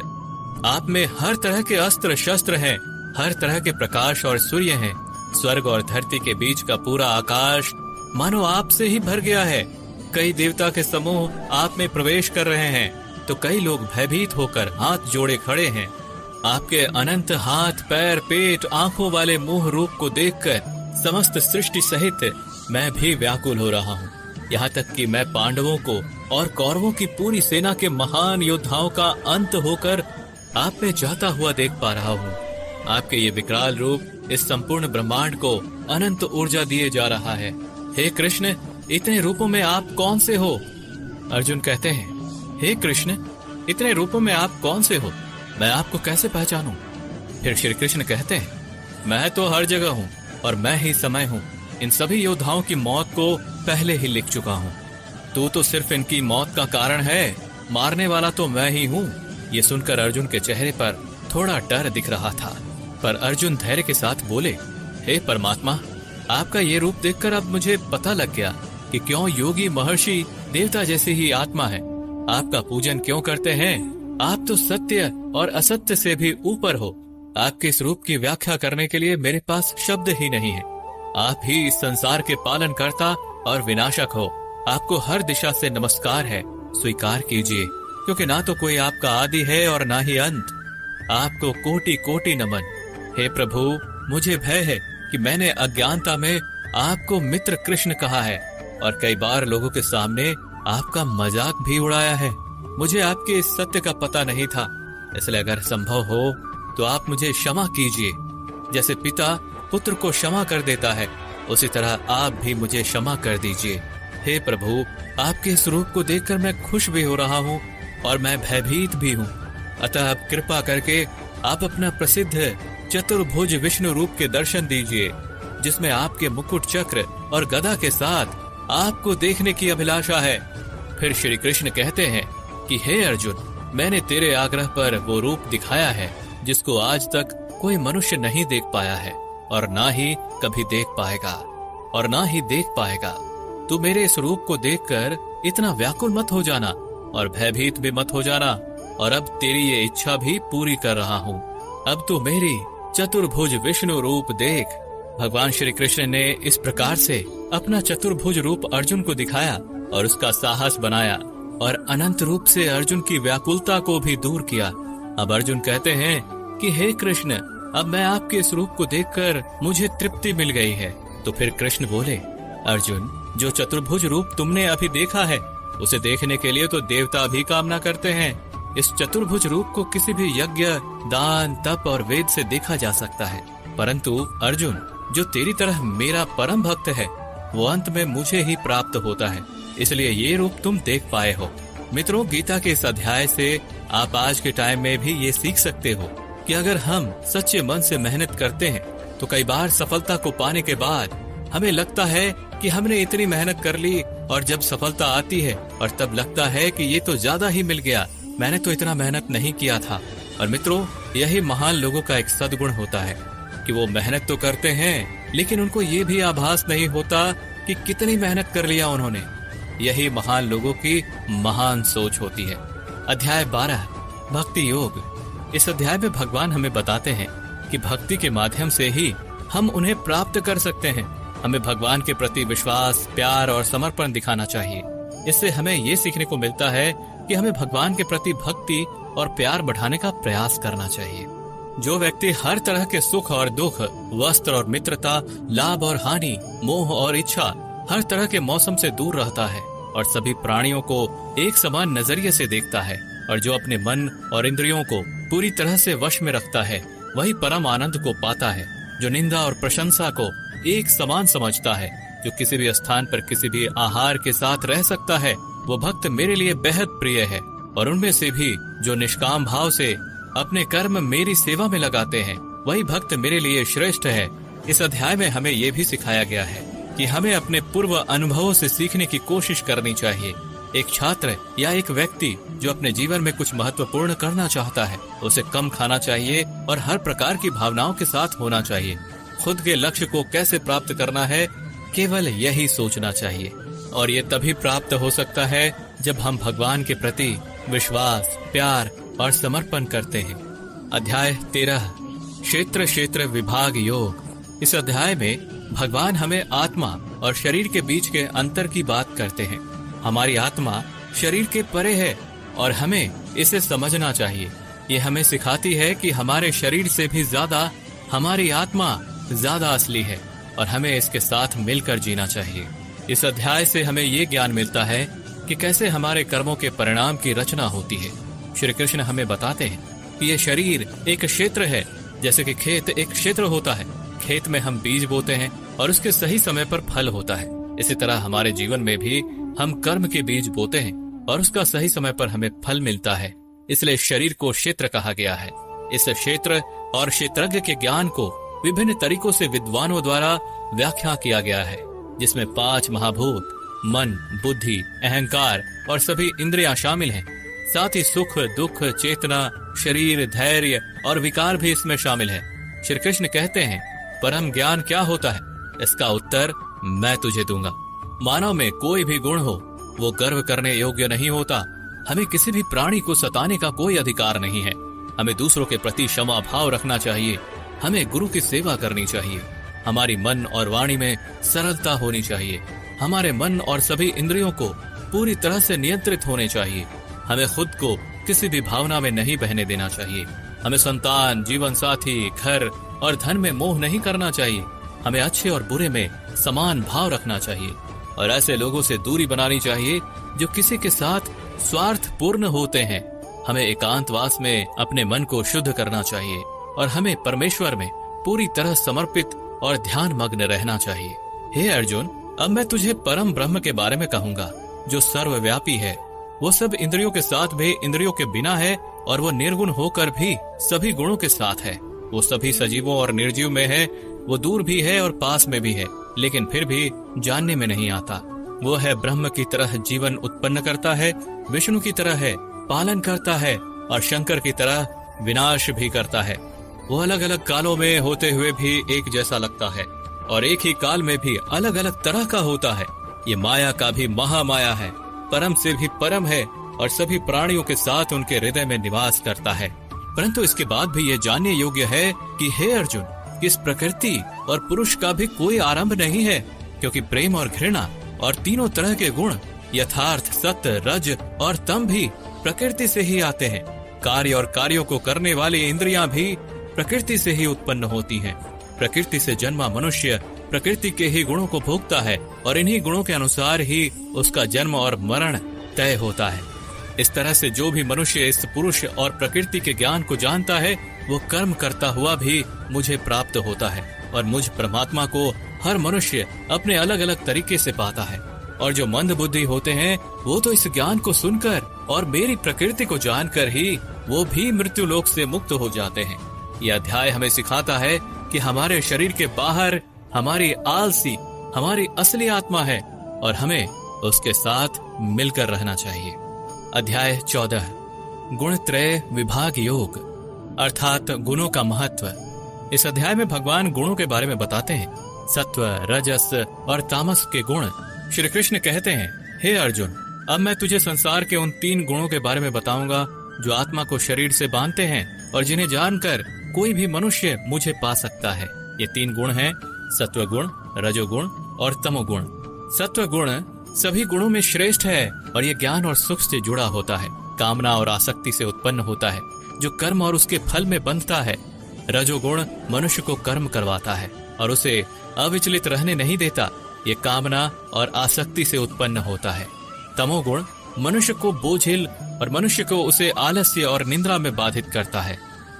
आप में हर तरह के अस्त्र शस्त्र हैं, हर तरह के प्रकाश और सूर्य हैं। स्वर्ग और धरती के बीच का पूरा आकाश मानो आपसे ही भर गया है। कई देवता के समूह आप में प्रवेश कर रहे हैं तो कई लोग भयभीत होकर हाथ जोड़े खड़े हैं। आपके अनंत हाथ, पैर, पेट, आंखों वाले मुंह रूप को देखकर समस्त सृष्टि सहित मैं भी व्याकुल हो रहा हूँ। यहाँ तक कि मैं पांडवों को और कौरवों की पूरी सेना के महान योद्धाओं का अंत होकर आप में जाता हुआ देख पा रहा हूँ। आपके ये विकराल रूप इस संपूर्ण ब्रह्मांड को अनंत ऊर्जा दिए जा रहा है। हे कृष्ण, इतने रूपों में आप कौन से हो? अर्जुन कहते हैं, हे कृष्ण, इतने रूपों में आप कौन से हो? मैं आपको कैसे पहचानूं? फिर श्री कृष्ण कहते हैं, मैं तो हर जगह हूँ और मैं ही समय हूँ। इन सभी योद्धाओं की मौत को पहले ही लिख चुका हूँ। तू तो सिर्फ इनकी मौत का कारण है, मारने वाला तो मैं ही हूँ। ये सुनकर अर्जुन के चेहरे पर थोड़ा डर दिख रहा था, पर अर्जुन धैर्य के साथ बोले, हे परमात्मा, आपका ये रूप देखकर अब मुझे पता लग गया कि क्यों योगी महर्षि देवता जैसी ही आत्मा है। आपका पूजन क्यों करते हैं? आप तो सत्य और असत्य से भी ऊपर हो। आपके इस रूप की व्याख्या करने के लिए मेरे पास शब्द ही नहीं है। आप ही इस संसार के पालन करता और विनाशक हो। आपको हर दिशा से नमस्कार है, स्वीकार कीजिए, क्योंकि ना तो कोई आपका आदि है और ना ही अंत। आपको कोटि कोटि नमन। हे प्रभु, मुझे भय है कि मैंने अज्ञानता में आपको मित्र कृष्ण कहा है और कई बार लोगों के सामने आपका मजाक भी उड़ाया है। मुझे आपके इस सत्य का पता नहीं था, इसलिए अगर संभव हो तो आप मुझे क्षमा कीजिए। जैसे पिता पुत्र को क्षमा कर देता है, उसी तरह आप भी मुझे क्षमा कर दीजिए। हे प्रभु, आपके इस रूप को देखकर मैं खुश भी हो रहा हूँ और मैं भयभीत भी हूँ। अतः अब कृपा करके आप अपना प्रसिद्ध चतुर्भुज विष्णु रूप के दर्शन दीजिए, जिसमें आपके मुकुट चक्र और गदा के साथ आपको देखने की अभिलाषा है। फिर श्री कृष्ण कहते हैं कि हे अर्जुन, मैंने तेरे आग्रह पर वो रूप दिखाया है जिसको आज तक कोई मनुष्य नहीं देख पाया है और ना ही कभी देख पाएगा और ना ही देख पाएगा। तू मेरे इस रूप को देखकर इतना व्याकुल मत हो जाना और भयभीत भी मत हो जाना, और अब तेरी ये इच्छा भी पूरी कर रहा हूँ। अब तू मेरी चतुर्भुज विष्णु रूप देख। भगवान श्री कृष्ण ने इस प्रकार से अपना चतुर्भुज रूप अर्जुन को दिखाया और उसका साहस बनाया और अनंत रूप से अर्जुन की व्याकुलता को भी दूर किया। अब अर्जुन कहते हैं कि हे कृष्ण, अब मैं आपके इस रूप को देखकर मुझे तृप्ति मिल गई है। तो फिर कृष्ण बोले, अर्जुन, जो चतुर्भुज रूप तुमने अभी देखा है, उसे देखने के लिए तो देवता भी कामना करते हैं। इस चतुर्भुज रूप को किसी भी यज्ञ, दान, तप और वेद से देखा जा सकता है, परंतु अर्जुन, जो तेरी तरह मेरा परम भक्त है, वो अंत में मुझे ही प्राप्त होता है, इसलिए ये रूप तुम देख पाए हो। मित्रों, गीता के इस अध्याय से आप आज के टाइम में भी ये सीख सकते हो कि अगर हम सच्चे मन से मेहनत करते हैं तो कई बार सफलता को पाने के बाद हमें लगता है कि हमने इतनी मेहनत कर ली, और जब सफलता आती है और तब लगता है कि ये तो ज्यादा ही मिल गया, मैंने तो इतना मेहनत नहीं किया था। और मित्रों, यही महान लोगों का एक सद्गुण होता है कि वो मेहनत तो करते हैं, लेकिन उनको ये भी आभास नहीं होता कि कितनी मेहनत कर लिया उन्होंने। यही महान लोगों की महान सोच होती है। अध्याय 12 भक्ति योग। इस अध्याय में भगवान हमें बताते हैं कि भक्ति के माध्यम से ही हम उन्हें प्राप्त कर सकते हैं। हमें भगवान के प्रति विश्वास, प्यार और समर्पण दिखाना चाहिए। इससे हमें ये सीखने को मिलता है कि हमें भगवान के प्रति भक्ति और प्यार बढ़ाने का प्रयास करना चाहिए। जो व्यक्ति हर तरह के सुख और दुख, वस्त्र और मित्रता, लाभ और हानि, मोह और इच्छा, हर तरह के मौसम से दूर रहता है और सभी प्राणियों को एक समान नजरिए से देखता है, और जो अपने मन और इंद्रियों को पूरी तरह से वश में रखता है, वही परम आनंद को पाता है। जो निंदा और प्रशंसा को एक समान समझता है, जो किसी भी स्थान पर किसी भी आहार के साथ रह सकता है, वो भक्त मेरे लिए बेहद प्रिय है। और उनमें से भी जो निष्काम भाव से अपने कर्म मेरी सेवा में लगाते हैं, वही भक्त मेरे लिए श्रेष्ठ है। इस अध्याय में हमें ये भी सिखाया गया है कि हमें अपने पूर्व अनुभवों से सीखने की कोशिश करनी चाहिए। एक छात्र या एक व्यक्ति जो अपने जीवन में कुछ महत्वपूर्ण करना चाहता है, उसे कम खाना चाहिए और हर प्रकार की भावनाओं के साथ होना चाहिए। खुद के लक्ष्य को कैसे प्राप्त करना है, केवल यही सोचना चाहिए, और ये तभी प्राप्त हो सकता है जब हम भगवान के प्रति विश्वास, प्यार और समर्पण करते हैं। अध्याय 13 क्षेत्र क्षेत्र विभाग योग। इस अध्याय में भगवान हमें आत्मा और शरीर के बीच के अंतर की बात करते हैं। हमारी आत्मा शरीर के परे है और हमें इसे समझना चाहिए। ये हमें सिखाती है कि हमारे शरीर से भी ज्यादा हमारी आत्मा ज्यादा असली है और हमें इसके साथ मिलकर जीना चाहिए। इस अध्याय से हमें ये ज्ञान मिलता है कि कैसे हमारे कर्मों के परिणाम की रचना होती है। श्री कृष्ण हमें बताते हैं कि ये शरीर एक क्षेत्र है, जैसे कि खेत एक क्षेत्र होता है। खेत में हम बीज बोते हैं और उसके सही समय पर फल होता है। इसी तरह हमारे जीवन में भी हम कर्म के बीज बोते हैं और उसका सही समय पर हमें फल मिलता है। इसलिए शरीर को क्षेत्र कहा गया है। इस क्षेत्र और क्षेत्रज्ञ के ज्ञान को विभिन्न तरीकों से विद्वानों द्वारा व्याख्या किया गया है, जिसमें 5 महाभूत मन, बुद्धि, अहंकार और सभी इंद्रियां शामिल हैं। साथ ही सुख, दुख, चेतना, शरीर, धैर्य और विकार भी इसमें शामिल है। श्री कृष्ण कहते हैं, परम ज्ञान क्या होता है? इसका उत्तर मैं तुझे दूंगा। मानव में कोई भी गुण हो, वो गर्व करने योग्य नहीं होता। हमें किसी भी प्राणी को सताने का कोई अधिकार नहीं है। हमें दूसरों के प्रति क्षमा भाव रखना चाहिए। हमें गुरु की सेवा करनी चाहिए। हमारी मन और वाणी में सरलता होनी चाहिए। हमारे मन और सभी इंद्रियों को पूरी तरह से नियंत्रित होने चाहिए। हमें खुद को किसी भी भावना में नहीं बहने देना चाहिए। हमें संतान, जीवन साथी, घर और धन में मोह नहीं करना चाहिए। हमें अच्छे और बुरे में समान भाव रखना चाहिए और ऐसे लोगों से दूरी बनानी चाहिए जो किसी के साथ स्वार्थपूर्ण होते हैं। हमें एकांतवास में अपने मन को शुद्ध करना चाहिए और हमें परमेश्वर में पूरी तरह समर्पित और ध्यान मग्न रहना चाहिए। हे अर्जुन, अब मैं तुझे परम ब्रह्म के बारे में कहूंगा, जो सर्वव्यापी है। वो सब इंद्रियों के साथ भी इंद्रियों के बिना है और वो निर्गुण होकर भी सभी गुणों के साथ है। वो सभी सजीवों और निर्जीव में है। वो दूर भी है और पास में भी है, लेकिन फिर भी जानने में नहीं आता। वो है ब्रह्म की तरह जीवन उत्पन्न करता है, विष्णु की तरह है पालन करता है और शंकर की तरह विनाश भी करता है। वो अलग अलग कालों में होते हुए भी एक जैसा लगता है और एक ही काल में भी अलग अलग तरह का होता है। ये माया का भी महामाया है, परम से भी परम है और सभी प्राणियों के साथ उनके हृदय में निवास करता है। परंतु इसके बाद भी ये जानने योग्य है कि हे अर्जुन, इस प्रकृति और पुरुष का भी कोई आरंभ नहीं है, क्योंकि प्रेम और घृणा और तीनों तरह के गुण यथार्थ, सत्य, रज और तम भी प्रकृति से ही आते हैं। कार्य और कार्यों को करने वाली इंद्रियां भी प्रकृति से ही उत्पन्न होती हैं। प्रकृति से जन्मा मनुष्य प्रकृति के ही गुणों को भोगता है और इन्हीं गुणों के अनुसार ही उसका जन्म और मरण तय होता है। इस तरह से जो भी मनुष्य इस पुरुष और प्रकृति के ज्ञान को जानता है, वो कर्म करता हुआ भी मुझे प्राप्त होता है और मुझ परमात्मा को हर मनुष्य अपने अलग अलग तरीके से पाता है। और जो मंद बुद्धि होते हैं, वो तो इस ज्ञान को सुनकर और मेरी प्रकृति को जानकर ही वो भी मृत्यु लोक से मुक्त हो जाते हैं। यह अध्याय हमें सिखाता है कि हमारे शरीर के बाहर हमारी आलसी हमारी असली आत्मा है और हमें उसके साथ मिलकर रहना चाहिए। अध्याय 14 गुणत्रय विभाग योग, अर्थात गुणों का महत्व। इस अध्याय में भगवान गुणों के बारे में बताते हैं, सत्व, रजस और तामस के गुण। श्री कृष्ण कहते हैं, हे अर्जुन, अब मैं तुझे संसार के उन 3 गुणों के बारे में बताऊंगा जो आत्मा को शरीर से बांधते हैं और जिन्हें जानकर कोई भी मनुष्य मुझे पा सकता है। ये 3 गुण हैं, सत्व गुण, रजोगुण और तमोगुण। सत्व गुण सभी गुणों में श्रेष्ठ है और ये ज्ञान और सुख से जुड़ा होता है, कामना और आसक्ति से उत्पन्न होता है, जो कर्म और उसके फल में बंधता है। रजोगुण मनुष्य को कर्म करवाता है और उसे अविचलित रहने नहीं देता, ये कामना और आसक्ति से उत्पन्न होता है। तमोगुण मनुष्य को बोझिल और मनुष्य को उसे आलस्य और निंद्रा में बाधित करता है।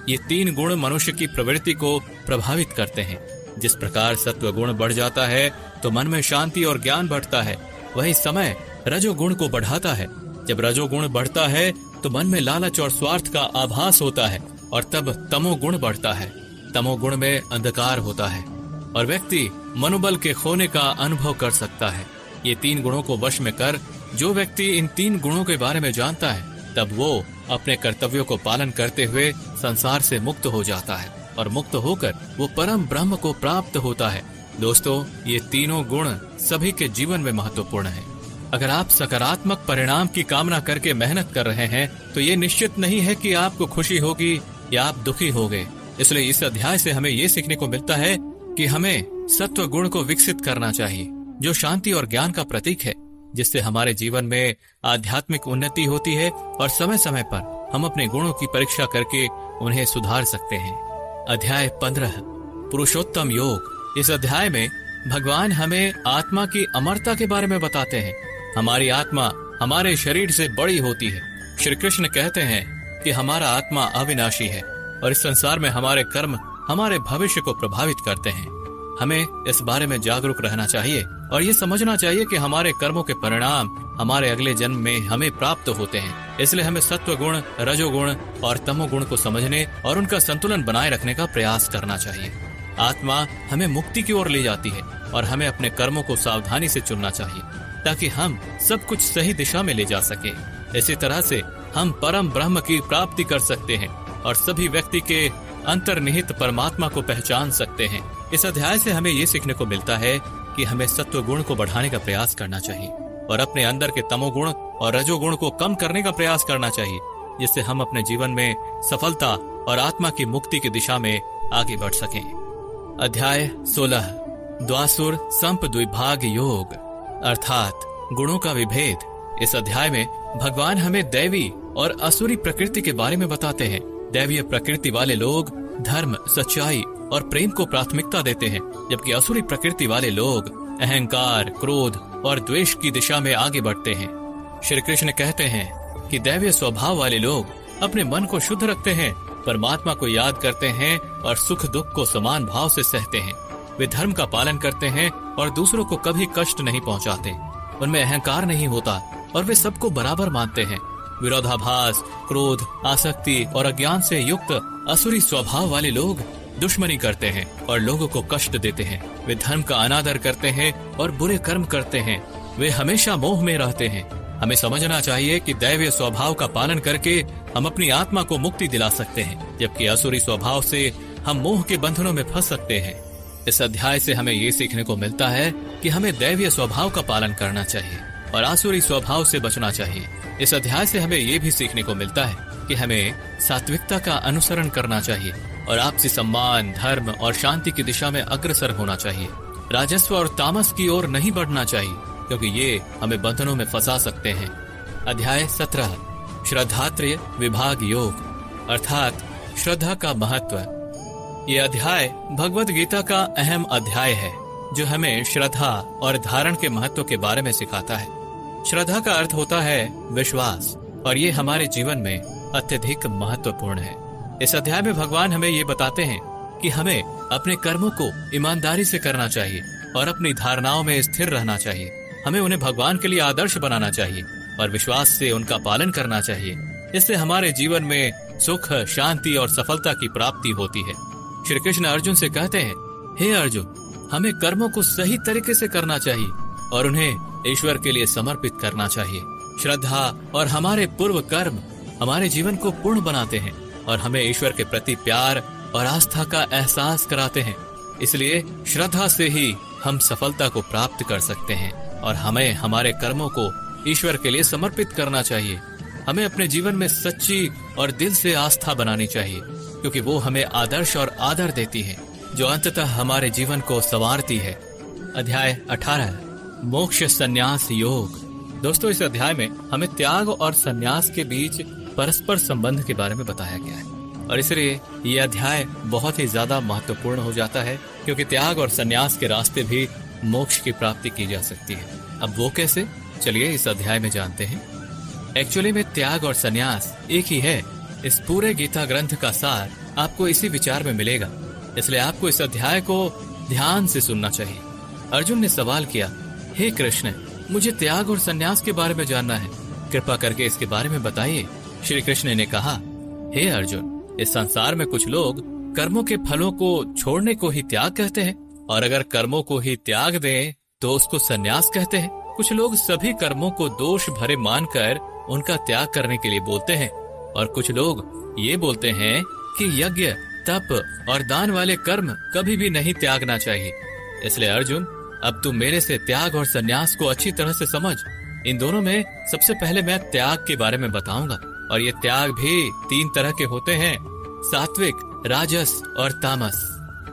ये 3 गुण मनुष्य की प्रवृत्ति को प्रभावित करते हैं। जिस प्रकार सत्व गुण बढ़ जाता है तो मन में शांति और ज्ञान बढ़ता है, वही समय रजोगुण को बढ़ाता है। जब रजोगुण बढ़ता है तो मन में लालच और स्वार्थ का आभास होता है और तब तमोगुण बढ़ता है। तमोगुण में अंधकार होता है और व्यक्ति मनोबल के खोने का अनुभव कर सकता है। ये 3 गुणों को वश में कर जो व्यक्ति इन 3 गुणों के बारे में जानता है, तब वो अपने कर्तव्यों को पालन करते हुए संसार से मुक्त हो जाता है और मुक्त होकर वो परम ब्रह्म को प्राप्त होता है। दोस्तों, ये तीनों गुण सभी के जीवन में महत्वपूर्ण हैं। अगर आप सकारात्मक परिणाम की कामना करके मेहनत कर रहे हैं तो ये निश्चित नहीं है कि आपको खुशी होगी या आप दुखी होंगे। इसलिए इस अध्याय से हमें ये सीखने को मिलता है कि हमें सत्व गुण को विकसित करना चाहिए, जो शांति और ज्ञान का प्रतीक है, जिससे हमारे जीवन में आध्यात्मिक उन्नति होती है और समय समय पर हम अपने गुणों की परीक्षा करके उन्हें सुधार सकते हैं। अध्याय 15 पुरुषोत्तम योग। इस अध्याय में भगवान हमें आत्मा की अमरता के बारे में बताते हैं। हमारी आत्मा हमारे शरीर से बड़ी होती है। श्री कृष्ण कहते हैं कि हमारा आत्मा अविनाशी है और इस संसार में हमारे कर्म हमारे भविष्य को प्रभावित करते हैं। हमें इस बारे में जागरूक रहना चाहिए और ये समझना चाहिए कि हमारे कर्मों के परिणाम हमारे अगले जन्म में हमें प्राप्त होते हैं। इसलिए हमें सत्व गुण, रजोगुण और तमोगुण को समझने और उनका संतुलन बनाए रखने का प्रयास करना चाहिए। आत्मा हमें मुक्ति की ओर ले जाती है और हमें अपने कर्मों को सावधानी से चुनना चाहिए ताकि हम सब कुछ सही दिशा में ले जा सके। इसी तरह से हम परम ब्रह्म की प्राप्ति कर सकते हैं और सभी व्यक्ति के अंतर्निहित परमात्मा को पहचान सकते हैं। इस अध्याय से हमें ये सीखने को मिलता है कि हमें सत्व गुण को बढ़ाने का प्रयास करना चाहिए और अपने अंदर के तमोगुण और रजोगुण को कम करने का प्रयास करना चाहिए, जिससे हम अपने जीवन में सफलता और आत्मा की मुक्ति की दिशा में आगे बढ़ सकें। अध्याय 16 द्वासुर संप द्विभाग योग अर्थात गुणों का विभेद। इस अध्याय में भगवान हमें दैवी और असुरी प्रकृति के बारे में बताते हैं। दैवीय प्रकृति वाले लोग धर्म, सच्चाई और प्रेम को प्राथमिकता देते हैं, जबकि असुरी प्रकृति वाले लोग अहंकार, क्रोध और द्वेष की दिशा में आगे बढ़ते हैं। श्री कृष्ण कहते हैं कि दैवीय स्वभाव वाले लोग अपने मन को शुद्ध रखते हैं, परमात्मा को याद करते हैं और सुख दुख को समान भाव से सहते हैं। वे धर्म का पालन करते हैं और दूसरों को कभी कष्ट नहीं पहुंचाते। उनमें अहंकार नहीं होता और वे सबको बराबर मानते हैं। विरोधाभास, क्रोध, आसक्ति और अज्ञान से युक्त असुरी स्वभाव वाले लोग दुश्मनी करते हैं और लोगों को कष्ट देते हैं। वे धर्म का अनादर करते हैं और बुरे कर्म करते हैं। वे हमेशा मोह में रहते हैं। हमें समझना चाहिए कि दैवीय स्वभाव का पालन करके हम अपनी आत्मा को मुक्ति दिला सकते हैं, जबकि असुरी स्वभाव से हम मोह के बंधनों में फंस सकते हैं। इस अध्याय से हमें ये सीखने को मिलता है कि हमें दैवीय स्वभाव का पालन करना चाहिए और आसुरी स्वभाव से बचना चाहिए। इस अध्याय से हमें ये भी सीखने को मिलता है कि हमें सात्विकता का अनुसरण करना चाहिए और आपसी सम्मान, धर्म और शांति की दिशा में अग्रसर होना चाहिए। राजस्व और तामस की ओर नहीं बढ़ना चाहिए, क्योंकि ये हमें बंधनों में फंसा सकते हैं। अध्याय 17 श्रद्धात्रय विभाग योग अर्थात श्रद्धा का महत्व। ये अध्याय भगवद गीता का अहम अध्याय है, जो हमें श्रद्धा और धारण के महत्व के बारे में सिखाता है। श्रद्धा का अर्थ होता है विश्वास, और ये हमारे जीवन में अत्यधिक महत्वपूर्ण है। इस अध्याय में भगवान हमें ये बताते हैं कि हमें अपने कर्मों को ईमानदारी से करना चाहिए और अपनी धारणाओं में स्थिर रहना चाहिए। हमें उन्हें भगवान के लिए आदर्श बनाना चाहिए और विश्वास से उनका पालन करना चाहिए। इससे हमारे जीवन में सुख, शांति और सफलता की प्राप्ति होती है। श्री कृष्ण अर्जुन से कहते हैं, हे अर्जुन, हमें कर्मों को सही तरीके से करना चाहिए और उन्हें ईश्वर के लिए समर्पित करना चाहिए। श्रद्धा और हमारे पूर्व कर्म हमारे जीवन को पूर्ण बनाते हैं और हमें ईश्वर के प्रति प्यार और आस्था का एहसास कराते हैं। इसलिए श्रद्धा से ही हम सफलता को प्राप्त कर सकते हैं और हमें हमारे कर्मों को ईश्वर के लिए समर्पित करना चाहिए। हमें अपने जीवन में सच्ची और दिल से आस्था बनानी चाहिए, क्योंकि वो हमें आदर्श और आदर देती है, जो अंततः हमारे जीवन को संवारती है। अध्याय 18 मोक्ष संन्यास योग। दोस्तों, इस अध्याय में हमें त्याग और संन्यास के बीच परस्पर संबंध के बारे में बताया गया है और इसलिए ये अध्याय बहुत ही ज्यादा महत्वपूर्ण हो जाता है, क्योंकि त्याग और संन्यास के रास्ते भी मोक्ष की प्राप्ति की जा सकती है। अब वो कैसे, चलिए इस अध्याय में जानते हैं। एक्चुअली में त्याग और संन्यास एक ही है। इस पूरे गीता ग्रंथ का सार आपको इसी विचार में मिलेगा, इसलिए आपको इस अध्याय को ध्यान से सुनना चाहिए। अर्जुन ने सवाल किया, हे कृष्ण, मुझे त्याग और संन्यास के बारे में जानना है, कृपा करके इसके बारे में बताइए। श्री कृष्ण ने कहा, हे अर्जुन, इस संसार में कुछ लोग कर्मों के फलों को छोड़ने को ही त्याग कहते हैं, और अगर कर्मों को ही त्याग दें तो उसको संन्यास कहते हैं। कुछ लोग सभी कर्मों को दोष भरे मानकर उनका त्याग करने के लिए बोलते हैं, और कुछ लोग ये बोलते हैं कि यज्ञ, तप और दान वाले कर्म कभी भी नहीं त्यागना चाहिए। इसलिए अर्जुन, अब तुम मेरे से त्याग और संन्यास को अच्छी तरह से समझ। इन दोनों में सबसे पहले मैं त्याग के बारे में बताऊंगा, और ये त्याग भी 3 तरह के होते हैं, सात्विक, राजस और तामस।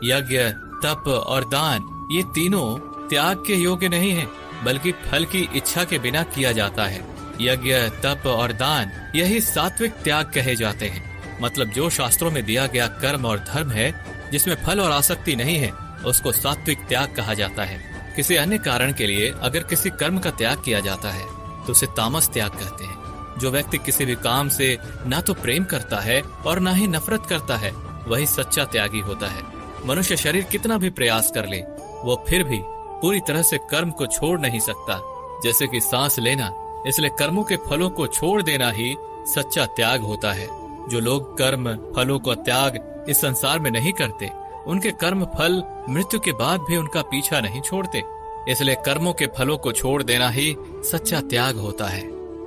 यज्ञ, तप और दान, ये तीनों त्याग के योग्य नहीं हैं, बल्कि फल की इच्छा के बिना किया जाता है। यज्ञ, तप और दान यही सात्विक त्याग कहे जाते हैं। मतलब जो शास्त्रों में दिया गया कर्म और धर्म है, जिसमें फल और आसक्ति नहीं है, उसको सात्विक त्याग कहा जाता है। किसी अन्य कारण के लिए अगर किसी कर्म का त्याग किया जाता है तो उसे तामस त्याग कहते हैं। जो व्यक्ति किसी भी काम से ना तो प्रेम करता है और ना ही नफरत करता है, वही सच्चा त्यागी होता है। मनुष्य शरीर कितना भी प्रयास कर ले, वो फिर भी पूरी तरह से कर्म को छोड़ नहीं सकता, जैसे कि सांस लेना। इसलिए कर्मों के फलों को छोड़ देना ही सच्चा त्याग होता है। जो लोग कर्म फलों का त्याग इस संसार में नहीं करते, उनके कर्म फल मृत्यु के बाद भी उनका पीछा नहीं छोड़ते। इसलिए कर्मों के फलों को छोड़ देना ही सच्चा त्याग होता है।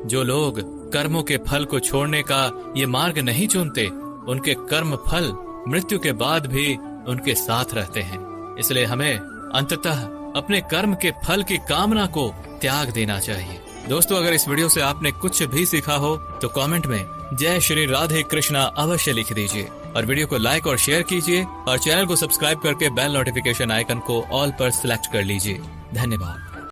जो लोग कर्मों के फल को छोड़ने का ये मार्ग नहीं चुनते, उनके कर्म फल मृत्यु के बाद भी उनके साथ रहते हैं। इसलिए हमें अंततः अपने कर्म के फल की कामना को त्याग देना चाहिए। दोस्तों, अगर इस वीडियो से आपने कुछ भी सीखा हो तो कमेंट में जय श्री राधे कृष्णा अवश्य लिख दीजिए और वीडियो को लाइक और शेयर कीजिए और चैनल को सब्सक्राइब करके बेल नोटिफिकेशन आइकन को ऑल पर सिलेक्ट कर लीजिए। धन्यवाद।